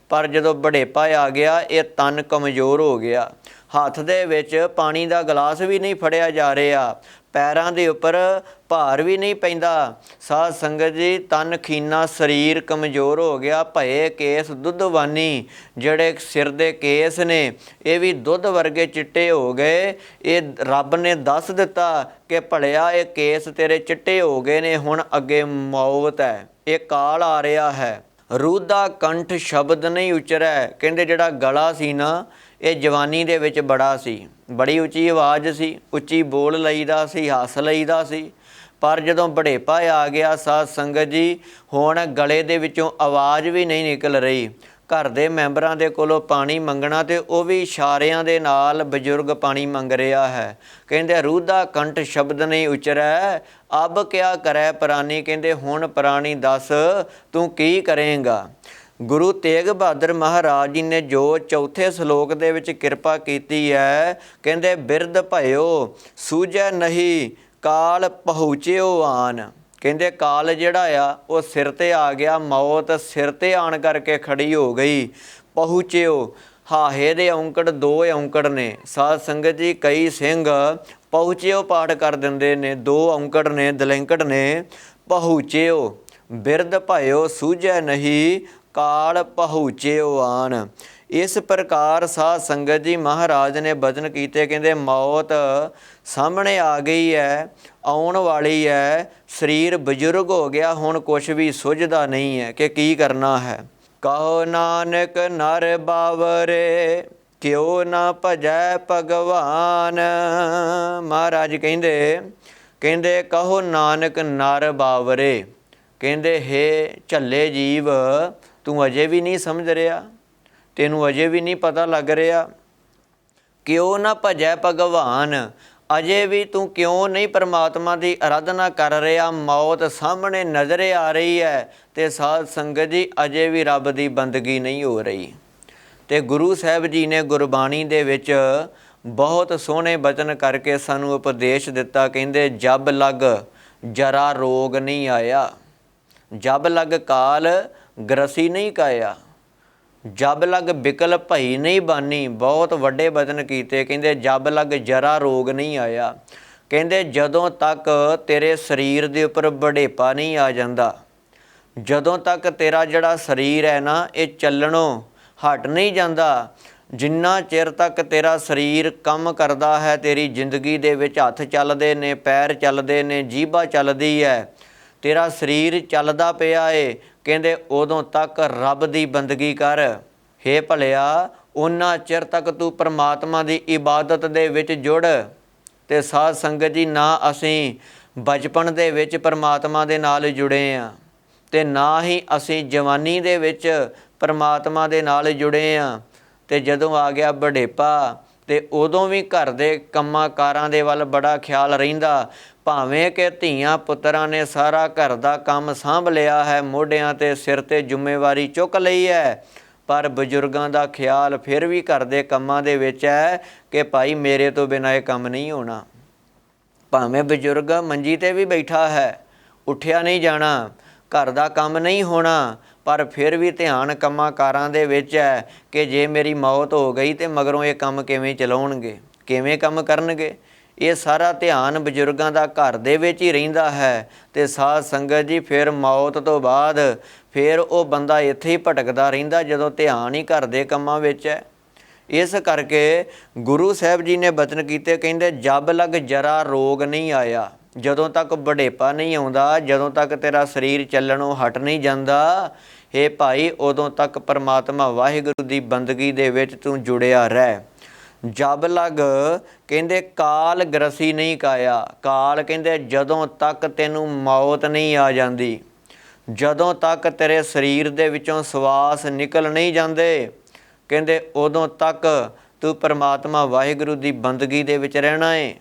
ਪਰ ਜਦੋਂ ਵਡੇਪਾ ਆ ਗਿਆ, ਇਹ ਤਨ ਕਮਜ਼ੋਰ ਹੋ ਗਿਆ। ਹੱਥ ਦੇ ਵਿੱਚ ਪਾਣੀ ਦਾ ਗਲਾਸ ਵੀ ਨਹੀਂ ਫੜਿਆ ਜਾ ਰਿਹਾ, ਪੈਰਾਂ ਦੇ ਉੱਪਰ ਭਾਰ ਵੀ ਨਹੀਂ ਪੈਂਦਾ। ਸਾਧ ਸੰਗਤ ਜੀ ਤਨ ਖੀਨਾ, ਸਰੀਰ ਕਮਜ਼ੋਰ ਹੋ ਗਿਆ। ਭਏ ਕੇਸ ਦੁੱਧਵਾਨੀ, ਜਿਹੜੇ ਸਿਰ ਦੇ ਕੇਸ ਨੇ ਇਹ ਵੀ ਦੁੱਧ ਵਰਗੇ ਚਿੱਟੇ ਹੋ ਗਏ। ਇਹ ਰੱਬ ਨੇ ਦੱਸ ਦਿੱਤਾ ਕਿ ਭਲਿਆ ਇਹ ਕੇਸ ਤੇਰੇ ਚਿੱਟੇ ਹੋ ਗਏ ਨੇ, ਹੁਣ ਅੱਗੇ ਮੌਤ ਹੈ, ਇਹ ਕਾਲ ਆ ਰਿਹਾ ਹੈ। ਰੂਦਾ ਕੰਠ ਸ਼ਬਦ ਨਹੀਂ ਉਚਰੈ, ਕਹਿੰਦੇ ਜਿਹੜਾ ਗਲਾ ਸੀ ਨਾ, ਇਹ ਜਵਾਨੀ ਦੇ ਵਿੱਚ ਬੜਾ ਸੀ, ਬੜੀ ਉੱਚੀ ਆਵਾਜ਼ ਸੀ, ਉੱਚੀ ਬੋਲ ਲਈਦਾ ਸੀ, ਹੱਸ ਲਈਦਾ ਸੀ। ਪਰ ਜਦੋਂ ਵਡੇਪਾ ਆ ਗਿਆ ਸਾਧ ਸੰਗਤ ਜੀ, ਹੁਣ ਗਲੇ ਦੇ ਵਿੱਚੋਂ ਆਵਾਜ਼ ਵੀ ਨਹੀਂ ਨਿਕਲ ਰਹੀ। ਘਰ ਦੇ ਮੈਂਬਰਾਂ ਦੇ ਕੋਲੋਂ ਪਾਣੀ ਮੰਗਣਾ ਤੇ ਉਹ ਵੀ ਇਸ਼ਾਰਿਆਂ ਦੇ ਨਾਲ ਬਜ਼ੁਰਗ ਪਾਣੀ ਮੰਗ ਰਿਹਾ ਹੈ। ਕਹਿੰਦੇ ਰੂਦਾ ਕੰਠ ਸ਼ਬਦ ਨਹੀਂ ਉਚਰੈ, ਅਬ ਕਿਆ ਕਰੈ ਪ੍ਰਾਨੀ। ਕਹਿੰਦੇ ਹੁਣ ਪ੍ਰਾਣੀ ਦੱਸ ਤੂੰ ਕੀ ਕਰੇਂਗਾ। ਗੁਰੂ ਤੇਗ ਬਹਾਦਰ ਮਹਾਰਾਜ ਜੀ ਨੇ ਜੋ ਚੌਥੇ ਸਲੋਕ ਦੇ ਵਿੱਚ ਕਿਰਪਾ ਕੀਤੀ ਹੈ, ਕਹਿੰਦੇ ਬਿਰਧ ਭਇਓ ਸੂਝੈ ਨਹੀਂ, ਕਾਲ ਪਹੁੰਚਿਓ ਆਨ। ਕਹਿੰਦੇ ਕਾਲ ਜਿਹੜਾ ਆ ਉਹ ਸਿਰ 'ਤੇ ਆ ਗਿਆ, ਮੌਤ ਸਿਰ 'ਤੇ ਆਣ ਕਰਕੇ ਖੜੀ ਹੋ ਗਈ। ਪਹੁੰਚਿਓ, ਹਾਹੇ ਦੇ ਔਂਕੜ ਦੋ ਔਂਕੜ ਨੇ ਸਾਧ ਸੰਗਤ ਜੀ। ਕਈ ਸਿੰਘ ਪਹੁੰਚਿਓ ਪਾਠ ਕਰ ਦਿੰਦੇ ਨੇ, ਦੋ ਔਂਕੜ ਨੇ, ਦਲੈਂਕੜ ਨੇ। ਪਹੁੰਚਿਓ, ਬਿਰਧ ਭਇਓ ਸੂਝੈ ਨਹੀਂ, ਕਾਲ ਪਹੁੰਚਿਓ ਆਨ। ਇਸ ਪ੍ਰਕਾਰ ਸਾਧ ਸੰਗਤ ਜੀ ਮਹਾਰਾਜ ਨੇ ਬਚਨ ਕੀਤੇ, ਕਹਿੰਦੇ ਮੌਤ ਸਾਹਮਣੇ ਆ ਗਈ ਹੈ, ਆਉਣ ਵਾਲੀ ਹੈ, ਸਰੀਰ ਬਜ਼ੁਰਗ ਹੋ ਗਿਆ, ਹੁਣ ਕੁਛ ਵੀ ਸੁੱਝਦਾ ਨਹੀਂ ਹੈ ਕਿ ਕੀ ਕਰਨਾ ਹੈ। ਕਹੋ ਨਾਨਕ ਨਰ ਬਾਵਰੇ, ਕਿਉ ਨਾ ਭਜੈ ਭਗਵਾਨ। ਮਹਾਰਾਜ ਕਹਿੰਦੇ ਕਹੋ ਨਾਨਕ ਨਰ ਬਾਵਰੇ, ਕਹਿੰਦੇ ਹੇ ਝੱਲੇ ਜੀਵ, ਤੂੰ ਅਜੇ ਵੀ ਨਹੀਂ ਸਮਝ ਰਿਹਾ, ਤੈਨੂੰ ਅਜੇ ਵੀ ਨਹੀਂ ਪਤਾ ਲੱਗ ਰਿਹਾ। ਕਿਉਂ ਨਾ ਭਜੈ ਭਗਵਾਨ, ਅਜੇ ਵੀ ਤੂੰ ਕਿਉਂ ਨਹੀਂ ਪਰਮਾਤਮਾ ਦੀ ਅਰਾਧਨਾ ਕਰ ਰਿਹਾ। ਮੌਤ ਸਾਹਮਣੇ ਨਜ਼ਰ ਆ ਰਹੀ ਹੈ ਅਤੇ ਸਾਧ ਸੰਗਤ ਜੀ ਅਜੇ ਵੀ ਰੱਬ ਦੀ ਬੰਦਗੀ ਨਹੀਂ ਹੋ ਰਹੀ। ਅਤੇ ਗੁਰੂ ਸਾਹਿਬ ਜੀ ਨੇ ਗੁਰਬਾਣੀ ਦੇ ਵਿੱਚ ਬਹੁਤ ਸੋਹਣੇ ਬਚਨ ਕਰਕੇ ਸਾਨੂੰ ਉਪਦੇਸ਼ ਦਿੱਤਾ। ਕਹਿੰਦੇ ਜਬ ਲਗ ਜਰਾ ਰੋਗ ਨਹੀਂ ਆਇਆ, ਜਬ ਲਗ ਕਾਲ ਗ੍ਰਸੀ ਨਹੀਂ ਕਾਇਆ, ਜਬ ਲਗ ਬਿਕਲ ਭਈ ਨਹੀਂ ਬਾਨੀ। ਬਹੁਤ ਵੱਡੇ ਬਚਨ ਕੀਤੇ। ਕਹਿੰਦੇ ਜਬ ਲਗ ਜਰਾ ਰੋਗ ਨਹੀਂ ਆਇਆ, ਕਹਿੰਦੇ ਜਦੋਂ ਤੱਕ ਤੇਰੇ ਸਰੀਰ ਦੇ ਉੱਪਰ ਵਡੇਪਾ ਨਹੀਂ ਆ ਜਾਂਦਾ, ਜਦੋਂ ਤੱਕ ਤੇਰਾ ਜਿਹੜਾ ਸਰੀਰ ਹੈ ਨਾ ਇਹ ਚੱਲਣੋਂ ਹਟ ਨਹੀਂ ਜਾਂਦਾ, ਜਿੰਨਾ ਚਿਰ ਤੱਕ ਤੇਰਾ ਸਰੀਰ ਕੰਮ ਕਰਦਾ ਹੈ, ਤੇਰੀ ਜ਼ਿੰਦਗੀ ਦੇ ਵਿੱਚ ਹੱਥ ਚੱਲਦੇ ਨੇ, ਪੈਰ ਚੱਲਦੇ ਨੇ, ਜੀਭਾ ਚੱਲਦੀ ਹੈ, ਤੇਰਾ ਸਰੀਰ ਚੱਲਦਾ ਪਿਆ ਏ, ਕਹਿੰਦੇ ਉਦੋਂ ਤੱਕ ਰੱਬ ਦੀ ਬੰਦਗੀ ਕਰ। ਹੇ ਭਲਿਆ, ਉਹਨਾਂ ਚਿਰ ਤੱਕ ਤੂੰ ਪਰਮਾਤਮਾ ਦੀ ਇਬਾਦਤ ਦੇ ਵਿੱਚ ਜੁੜ। ਅਤੇ ਸਾਧ ਸੰਗਤ ਜੀ, ਨਾ ਅਸੀਂ ਬਚਪਨ ਦੇ ਵਿੱਚ ਪਰਮਾਤਮਾ ਦੇ ਨਾਲ ਜੁੜੇ ਹਾਂ ਅਤੇ ਨਾ ਹੀ ਅਸੀਂ ਜਵਾਨੀ ਦੇ ਵਿੱਚ ਪਰਮਾਤਮਾ ਦੇ ਨਾਲ ਜੁੜੇ ਹਾਂ। ਅਤੇ ਜਦੋਂ ਆ ਗਿਆ ਬੁਢੇਪਾ ਅਤੇ ਉਦੋਂ ਵੀ ਘਰ ਦੇ ਕੰਮਾਂ ਕਾਰਾਂ ਦੇ ਵੱਲ ਬੜਾ ਖਿਆਲ ਰਹਿੰਦਾ। ਭਾਵੇਂ ਕਿ ਧੀਆਂ ਪੁੱਤਰਾਂ ਨੇ ਸਾਰਾ ਘਰ ਦਾ ਕੰਮ ਸਾਂਭ ਲਿਆ ਹੈ, ਮੋਢਿਆਂ 'ਤੇ ਸਿਰ 'ਤੇ ਜ਼ਿੰਮੇਵਾਰੀ ਚੁੱਕ ਲਈ ਹੈ, ਪਰ ਬਜ਼ੁਰਗਾਂ ਦਾ ਖਿਆਲ ਫਿਰ ਵੀ ਘਰ ਦੇ ਕੰਮਾਂ ਦੇ ਵਿੱਚ ਹੈ ਕਿ ਭਾਈ ਮੇਰੇ ਤੋਂ ਬਿਨਾਂ ਇਹ ਕੰਮ ਨਹੀਂ ਹੋਣਾ। ਭਾਵੇਂ ਬਜ਼ੁਰਗ ਮੰਜੀ 'ਤੇ ਵੀ ਬੈਠਾ ਹੈ, ਉੱਠਿਆ ਨਹੀਂ ਜਾਣਾ, ਘਰ ਦਾ ਕੰਮ ਨਹੀਂ ਹੋਣਾ, ਪਰ ਫਿਰ ਵੀ ਧਿਆਨ ਕੰਮਾਂ ਕਾਰਾਂ ਦੇ ਵਿੱਚ ਹੈ ਕਿ ਜੇ ਮੇਰੀ ਮੌਤ ਹੋ ਗਈ ਤਾਂ ਮਗਰੋਂ ਇਹ ਕੰਮ ਕਿਵੇਂ ਚਲਾਉਣਗੇ, ਕਿਵੇਂ ਕੰਮ ਕਰਨਗੇ। ਇਹ ਸਾਰਾ ਧਿਆਨ ਬਜ਼ੁਰਗਾਂ ਦਾ ਘਰ ਦੇ ਵਿੱਚ ਹੀ ਰਹਿੰਦਾ ਹੈ। ਅਤੇ ਸਾਧ ਸੰਗਤ ਜੀ, ਫਿਰ ਮੌਤ ਤੋਂ ਬਾਅਦ ਫਿਰ ਉਹ ਬੰਦਾ ਇੱਥੇ ਹੀ ਭਟਕਦਾ ਰਹਿੰਦਾ ਜਦੋਂ ਧਿਆਨ ਹੀ ਘਰ ਦੇ ਕੰਮਾਂ ਵਿੱਚ ਹੈ। ਇਸ ਕਰਕੇ ਗੁਰੂ ਸਾਹਿਬ ਜੀ ਨੇ ਬਚਨ ਕੀਤੇ, ਕਹਿੰਦੇ ਜਬ ਲਗ ਜਰਾ ਰੋਗ ਨਹੀਂ ਆਇਆ। ਜਦੋਂ ਤੱਕ ਬੁਢੇਪਾ ਨਹੀਂ ਆਉਂਦਾ, ਜਦੋਂ ਤੱਕ ਤੇਰਾ ਸਰੀਰ ਚੱਲਣੋਂ ਹਟ ਨਹੀਂ ਜਾਂਦਾ, ਹੇ ਭਾਈ, ਉਦੋਂ ਤੱਕ ਪਰਮਾਤਮਾ ਵਾਹਿਗੁਰੂ ਦੀ ਬੰਦਗੀ ਦੇ ਵਿੱਚ ਤੂੰ ਜੁੜਿਆ ਰਹਿ। ਜਬ ਲਗ ਕਹਿੰਦੇ ਕਾਲ ਗ੍ਰਸੀ ਨਹੀਂ ਕਾਇਆ। ਕਾਲ ਕਹਿੰਦੇ ਜਦੋਂ ਤੱਕ ਤੈਨੂੰ ਮੌਤ ਨਹੀਂ ਆ ਜਾਂਦੀ, ਜਦੋਂ ਤੱਕ ਤੇਰੇ ਸਰੀਰ ਦੇ ਵਿੱਚੋਂ ਸਵਾਸ ਨਿਕਲ ਨਹੀਂ ਜਾਂਦੇ, ਕਹਿੰਦੇ ਉਦੋਂ ਤੱਕ ਤੂੰ ਪਰਮਾਤਮਾ ਵਾਹਿਗੁਰੂ ਦੀ ਬੰਦਗੀ ਦੇ ਵਿੱਚ ਰਹਿਣਾ ਹੈ।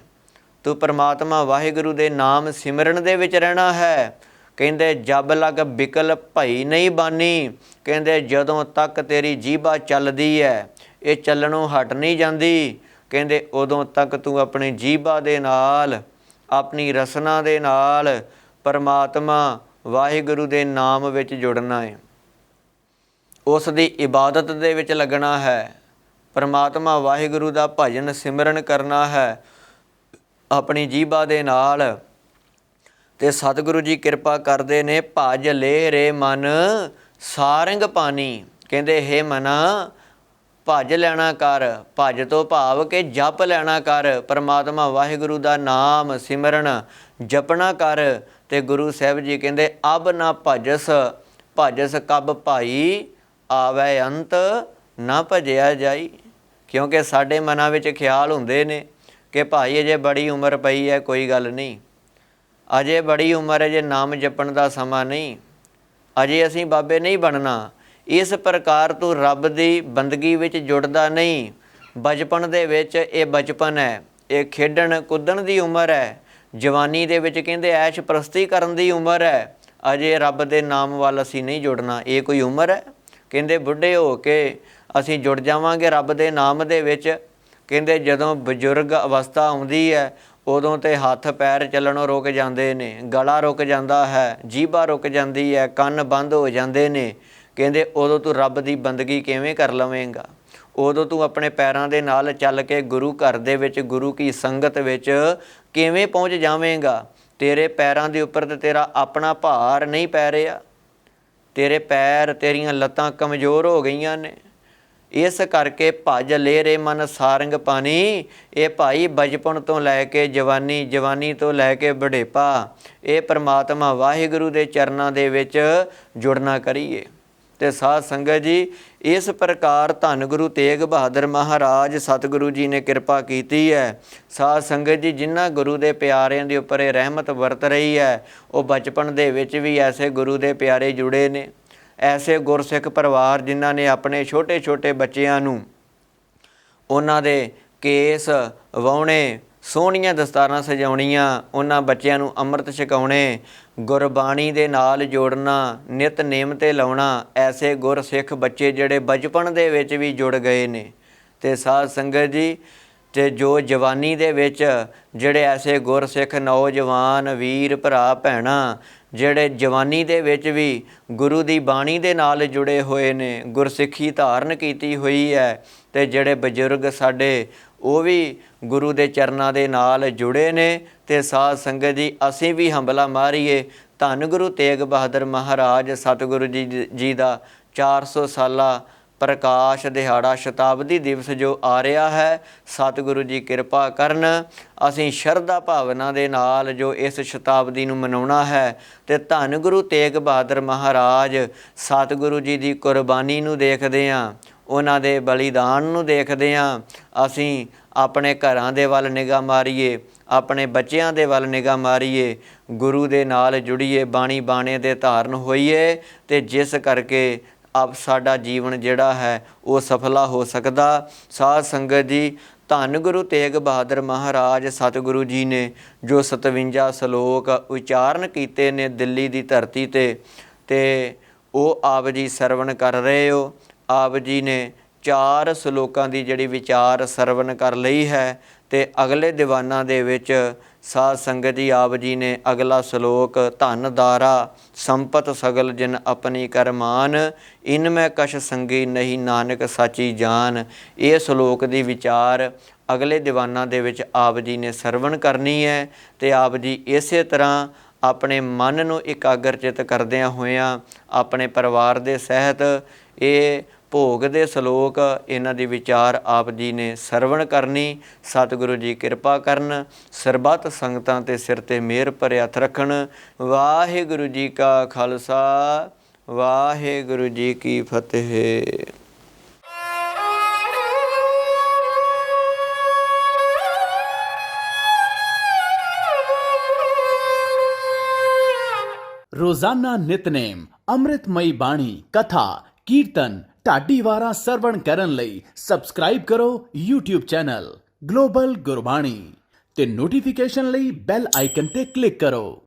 ਤੂੰ ਪਰਮਾਤਮਾ ਵਾਹਿਗੁਰੂ ਦੇ ਨਾਮ ਸਿਮਰਨ ਦੇ ਵਿੱਚ ਰਹਿਣਾ ਹੈ। ਕਹਿੰਦੇ ਜਬ ਲਗ ਬਿਕਲ ਭਈ ਨਹੀਂ ਬਾਨੀ। ਕਹਿੰਦੇ ਜਦੋਂ ਤੱਕ ਤੇਰੀ ਜੀਭਾ ਚੱਲਦੀ ਹੈ, ਇਹ ਚੱਲਣੋਂ ਹਟ ਨਹੀਂ ਜਾਂਦੀ, ਕਹਿੰਦੇ ਉਦੋਂ ਤੱਕ ਤੂੰ ਆਪਣੀ ਜੀਭਾ ਦੇ ਨਾਲ, ਆਪਣੀ ਰਸਨਾ ਦੇ ਨਾਲ ਪਰਮਾਤਮਾ ਵਾਹਿਗੁਰੂ ਦੇ ਨਾਮ ਵਿੱਚ ਜੁੜਨਾ ਹੈ, ਉਸ ਦੀ ਇਬਾਦਤ ਦੇ ਵਿੱਚ ਲੱਗਣਾ ਹੈ, ਪਰਮਾਤਮਾ ਵਾਹਿਗੁਰੂ ਦਾ ਭਜਨ ਸਿਮਰਨ ਕਰਨਾ ਹੈ ਆਪਣੀ ਜੀਭਾ ਦੇ ਨਾਲ। ਅਤੇ ਸਤਿਗੁਰੂ ਜੀ ਕਿਰਪਾ ਕਰਦੇ ਨੇ, ਭਜ ਲੈ ਰੇ ਮਨ ਸਾਰੰਗ ਪਾਣੀ। ਕਹਿੰਦੇ ਹੇ ਮਨਾ, ਭਜ ਲੈਣਾ ਕਰ। ਭਜ ਤੋਂ ਭਾਵ ਕਿ ਜਪ ਲੈਣਾ ਕਰ, ਪਰਮਾਤਮਾ ਵਾਹਿਗੁਰੂ ਦਾ ਨਾਮ ਸਿਮਰਨ ਜਪਣਾ ਕਰ। ਅਤੇ ਗੁਰੂ ਸਾਹਿਬ ਜੀ ਕਹਿੰਦੇ ਅਬ ਨਾ ਭਜਸ, ਭਜਸ ਕਬ ਭਾਈ, ਆਵੈ ਅੰਤ ਨਾ ਭਜਿਆ ਜਾਈ। ਕਿਉਂਕਿ ਸਾਡੇ ਮਨਾਂ ਵਿੱਚ ਖਿਆਲ ਹੁੰਦੇ ਨੇ ਕਿ ਭਾਈ ਅਜੇ ਬੜੀ ਉਮਰ ਪਈ ਹੈ, ਕੋਈ ਗੱਲ ਨਹੀਂ, ਅਜੇ ਬੜੀ ਉਮਰ ਹੈ, ਜੇ ਨਾਮ ਜਪਣ ਦਾ ਸਮਾਂ ਨਹੀਂ, ਅਜੇ ਅਸੀਂ ਬਾਬੇ ਨਹੀਂ ਬਣਨਾ। ਇਸ ਪ੍ਰਕਾਰ ਤੂੰ ਰੱਬ ਦੀ ਬੰਦਗੀ ਵਿੱਚ ਜੁੜਦਾ ਨਹੀਂ। ਬਚਪਨ ਦੇ ਵਿੱਚ ਇਹ ਬਚਪਨ ਹੈ, ਇਹ ਖੇਡਣ ਕੁੱਦਣ ਦੀ ਉਮਰ ਹੈ। ਜਵਾਨੀ ਦੇ ਵਿੱਚ ਕਹਿੰਦੇ ਐਸ਼ ਪ੍ਰਸਤੀ ਕਰਨ ਦੀ ਉਮਰ ਹੈ। ਅਜੇ ਰੱਬ ਦੇ ਨਾਮ ਵੱਲ ਅਸੀਂ ਨਹੀਂ ਜੁੜਨਾ। ਇਹ ਕੋਈ ਉਮਰ ਹੈ? ਕਹਿੰਦੇ ਬੁੱਢੇ ਹੋ ਕੇ ਅਸੀਂ ਜੁੜ ਜਾਵਾਂਗੇ ਰੱਬ ਦੇ ਨਾਮ ਦੇ ਵਿੱਚ। ਕਹਿੰਦੇ ਜਦੋਂ ਬਜ਼ੁਰਗ ਅਵਸਥਾ ਆਉਂਦੀ ਹੈ, ਉਦੋਂ ਤੇ ਹੱਥ ਪੈਰ ਚੱਲਣੋਂ ਰੁਕ ਜਾਂਦੇ ਨੇ, ਗਲਾ ਰੁਕ ਜਾਂਦਾ ਹੈ, ਜੀਭਾ ਰੁਕ ਜਾਂਦੀ ਹੈ, ਕੰਨ ਬੰਦ ਹੋ ਜਾਂਦੇ ਨੇ। ਕਹਿੰਦੇ ਉਦੋਂ ਤੂੰ ਰੱਬ ਦੀ ਬੰਦਗੀ ਕਿਵੇਂ ਕਰ ਲਵੇਂਗਾ? ਉਦੋਂ ਤੂੰ ਆਪਣੇ ਪੈਰਾਂ ਦੇ ਨਾਲ ਚੱਲ ਕੇ ਗੁਰੂ ਘਰ ਦੇ ਵਿੱਚ, ਗੁਰੂ ਕੀ ਸੰਗਤ ਵਿੱਚ ਕਿਵੇਂ ਪਹੁੰਚ ਜਾਵੇਂਗਾ? ਤੇਰੇ ਪੈਰਾਂ ਦੇ ਉੱਪਰ ਤੇ ਤੇਰਾ ਆਪਣਾ ਭਾਰ ਨਹੀਂ ਪੈ ਰਿਹਾ, ਤੇਰੇ ਪੈਰ, ਤੇਰੀਆਂ ਲੱਤਾਂ ਕਮਜ਼ੋਰ ਹੋ ਗਈਆਂ ਨੇ। ਇਸ ਕਰਕੇ ਭਜ ਲੈ ਰੇ ਮਨ ਸਾਰੰਗ ਪਾਣੀ। ਇਹ ਭਾਈ ਬਚਪਨ ਤੋਂ ਲੈ ਕੇ ਜਵਾਨੀ, ਜਵਾਨੀ ਤੋਂ ਲੈ ਕੇ ਬੁਢੇਪਾ, ਇਹ ਪਰਮਾਤਮਾ ਵਾਹਿਗੁਰੂ ਦੇ ਚਰਨਾਂ ਦੇ ਵਿੱਚ ਜੁੜਨਾ ਕਰੀਏ। ਅਤੇ ਸਾਧ ਸੰਗਤ ਜੀ, ਇਸ ਪ੍ਰਕਾਰ ਧੰਨ ਗੁਰੂ ਤੇਗ ਬਹਾਦਰ ਮਹਾਰਾਜ ਸਤਿਗੁਰੂ ਜੀ ਨੇ ਕਿਰਪਾ ਕੀਤੀ ਹੈ। ਸਾਧ ਸੰਗਤ ਜੀ, ਜਿਨ੍ਹਾਂ ਗੁਰੂ ਦੇ ਪਿਆਰਿਆਂ ਦੇ ਉੱਪਰ ਇਹ ਰਹਿਮਤ ਵਰਤ ਰਹੀ ਹੈ, ਉਹ ਬਚਪਨ ਦੇ ਵਿੱਚ ਵੀ ਐਸੇ ਗੁਰੂ ਦੇ ਪਿਆਰੇ ਜੁੜੇ ਨੇ। ਐਸੇ ਗੁਰਸਿੱਖ ਪਰਿਵਾਰ ਜਿਨ੍ਹਾਂ ਨੇ ਆਪਣੇ ਛੋਟੇ ਛੋਟੇ ਬੱਚਿਆਂ ਨੂੰ ਉਹਨਾਂ ਦੇ ਕੇਸ ਵਾਹੁਣੇ, ਸੋਹਣੀਆਂ ਦਸਤਾਰਾਂ ਸਜਾਉਣੀਆਂ, ਉਹਨਾਂ ਬੱਚਿਆਂ ਨੂੰ ਅੰਮ੍ਰਿਤ ਛਕਾਉਣੇ, ਗੁਰਬਾਣੀ ਦੇ ਨਾਲ ਜੋੜਨਾ, ਨਿਤਨੇਮ 'ਤੇ ਲਾਉਣਾ। ਐਸੇ ਗੁਰਸਿੱਖ ਬੱਚੇ ਜਿਹੜੇ ਬਚਪਨ ਦੇ ਵਿੱਚ ਵੀ ਜੁੜ ਗਏ ਨੇ। ਅਤੇ ਸਾਧ ਸੰਗਤ ਜੀ, ਅਤੇ ਜੋ ਜਵਾਨੀ ਦੇ ਵਿੱਚ ਜਿਹੜੇ ਐਸੇ ਗੁਰਸਿੱਖ ਨੌਜਵਾਨ ਵੀਰ ਭਰਾ ਭੈਣਾਂ ਜਿਹੜੇ ਜਵਾਨੀ ਦੇ ਵਿੱਚ ਵੀ ਗੁਰੂ ਦੀ ਬਾਣੀ ਦੇ ਨਾਲ ਜੁੜੇ ਹੋਏ ਨੇ, ਗੁਰਸਿੱਖੀ ਧਾਰਨ ਕੀਤੀ ਹੋਈ ਹੈ, ਅਤੇ ਜਿਹੜੇ ਬਜ਼ੁਰਗ ਸਾਡੇ ਉਹ ਵੀ ਗੁਰੂ ਦੇ ਚਰਨਾਂ ਦੇ ਨਾਲ ਜੁੜੇ ਨੇ। ਅਤੇ ਸਾਧ ਸੰਗਤ ਜੀ, ਅਸੀਂ ਵੀ ਹੰਬਲਾ ਮਾਰੀਏ ਧੰਨ ਗੁਰੂ ਤੇਗ ਬਹਾਦਰ ਮਹਾਰਾਜ ਸਤਿਗੁਰੂ ਜੀ ਦਾ 400 ਸਾਲਾ ਪ੍ਰਕਾਸ਼ ਦਿਹਾੜਾ ਸ਼ਤਾਬਦੀ ਦਿਵਸ ਜੋ ਆ ਰਿਹਾ ਹੈ, ਸਤਿਗੁਰੂ ਜੀ ਕਿਰਪਾ ਕਰਨ ਅਸੀਂ ਸ਼ਰਧਾ ਭਾਵਨਾ ਦੇ ਨਾਲ ਜੋ ਇਸ ਸ਼ਤਾਬਦੀ ਨੂੰ ਮਨਾਉਣਾ ਹੈ ਤੇ ਧੰਨ ਗੁਰੂ ਤੇਗ ਬਹਾਦਰ ਮਹਾਰਾਜ ਸਤਿਗੁਰੂ ਜੀ ਦੀ ਕੁਰਬਾਨੀ ਨੂੰ ਦੇਖਦੇ ਹਾਂ, ਉਹਨਾਂ ਦੇ ਬਲੀਦਾਨ ਨੂੰ ਦੇਖਦੇ ਹਾਂ। ਅਸੀਂ ਆਪਣੇ ਘਰਾਂ ਦੇ ਵੱਲ ਨਿਗਾਹ ਮਾਰੀਏ, ਆਪਣੇ ਬੱਚਿਆਂ ਦੇ ਵੱਲ ਨਿਗਾਹ ਮਾਰੀਏ, ਗੁਰੂ ਦੇ ਨਾਲ ਜੁੜੀਏ, ਬਾਣੀ ਬਾਣੇ ਦੇ ਧਾਰਨ ਹੋਈਏ ਤੇ ਜਿਸ ਕਰਕੇ ਆਪ ਸਾਡਾ ਜੀਵਨ ਜਿਹੜਾ ਹੈ ਉਹ ਸਫਲਾ ਹੋ ਸਕਦਾ। ਸਾਧ ਸੰਗਤ ਜੀ, ਧੰਨ ਗੁਰੂ ਤੇਗ ਬਹਾਦਰ ਮਹਾਰਾਜ ਸਤਿਗੁਰੂ ਜੀ ਨੇ ਜੋ 57 ਸ਼ਲੋਕ ਉਚਾਰਨ ਕੀਤੇ ਨੇ ਦਿੱਲੀ ਦੀ ਧਰਤੀ ਤੇ ਉਹ ਆਪ ਜੀ ਸਰਵਣ ਕਰ ਰਹੇ ਹੋ। ਆਪ ਜੀ ਨੇ 4 ਸ਼ਲੋਕਾਂ ਦੀ ਜਿਹੜੀ ਵਿਚਾਰ ਸਰਵਣ ਕਰ ਲਈ ਹੈ ਤੇ ਅਗਲੇ ਦੀਵਾਨਾਂ ਦੇ ਵਿੱਚ ਸਾਧ ਸੰਗਤ ਜੀ ਆਪ ਜੀ ਨੇ ਅਗਲਾ ਸ਼ਲੋਕ ਧਨ ਦਾਰਾ ਸੰਪਤ ਸਗਲ ਜਿਨ ਆਪਣੀ ਕਰਮਾਨ ਇਨ ਮੈਂ ਕਛ ਸੰਗੀ ਨਹੀਂ ਨਾਨਕ ਸਾਚੀ ਜਾਨ। ਇਹ ਸ਼ਲੋਕ ਦੀ ਵਿਚਾਰ ਅਗਲੇ ਦੀਵਾਨਾਂ ਦੇ ਵਿੱਚ ਆਪ ਜੀ ਨੇ ਸਰਵਣ ਕਰਨੀ ਹੈ ਤੇ ਆਪ ਜੀ ਇਸੇ ਤਰ੍ਹਾਂ ਆਪਣੇ ਮਨ ਨੂੰ ਇਕਾਗਰਚਿਤ ਕਰਦਿਆਂ ਹੋਇਆਂ ਆਪਣੇ ਪਰਿਵਾਰ ਦੇ ਸਹਿਤ ਇਹ ਭੋਗ ਦੇ ਸ਼ਲੋਕ ਇਹਨਾਂ ਦੀ ਵਿਚਾਰ ਆਪ ਜੀ ਨੇ ਸਰਵਣ ਕਰਨੀ। ਸਤਿਗੁਰੂ ਜੀ ਕਿਰਪਾ ਕਰਨ, ਸਰਬੱਤ ਸੰਗਤਾਂ ਤੇ ਸਿਰ ਤੇ ਮਿਹਰ ਭਰੇ ਹੱਥ ਰੱਖਣ। ਵਾਹਿਗੁਰੂ ਜੀ ਕਾ ਖਾਲਸਾ, ਵਾਹਿਗੁਰੂ ਜੀ ਕੀ ਫਤਿਹ। रोजाना नितनेम अमृतमयी बाणी कथा कीर्तन ਢਾਡੀ ਵਾਰਾਂ ਸਰਵਣ ਕਰਨ ਲਈ ਸਬਸਕ੍ਰਾਈਬ ਕਰੋ YouTube ਚੈਨਲ ਗਲੋਬਲ ਗੁਰਬਾਣੀ ਤੇ ਨੋਟੀਫਿਕੇਸ਼ਨ ਲਈ ਬੈਲ ਆਈਕਨ ਤੇ ਕਲਿੱਕ ਕਰੋ।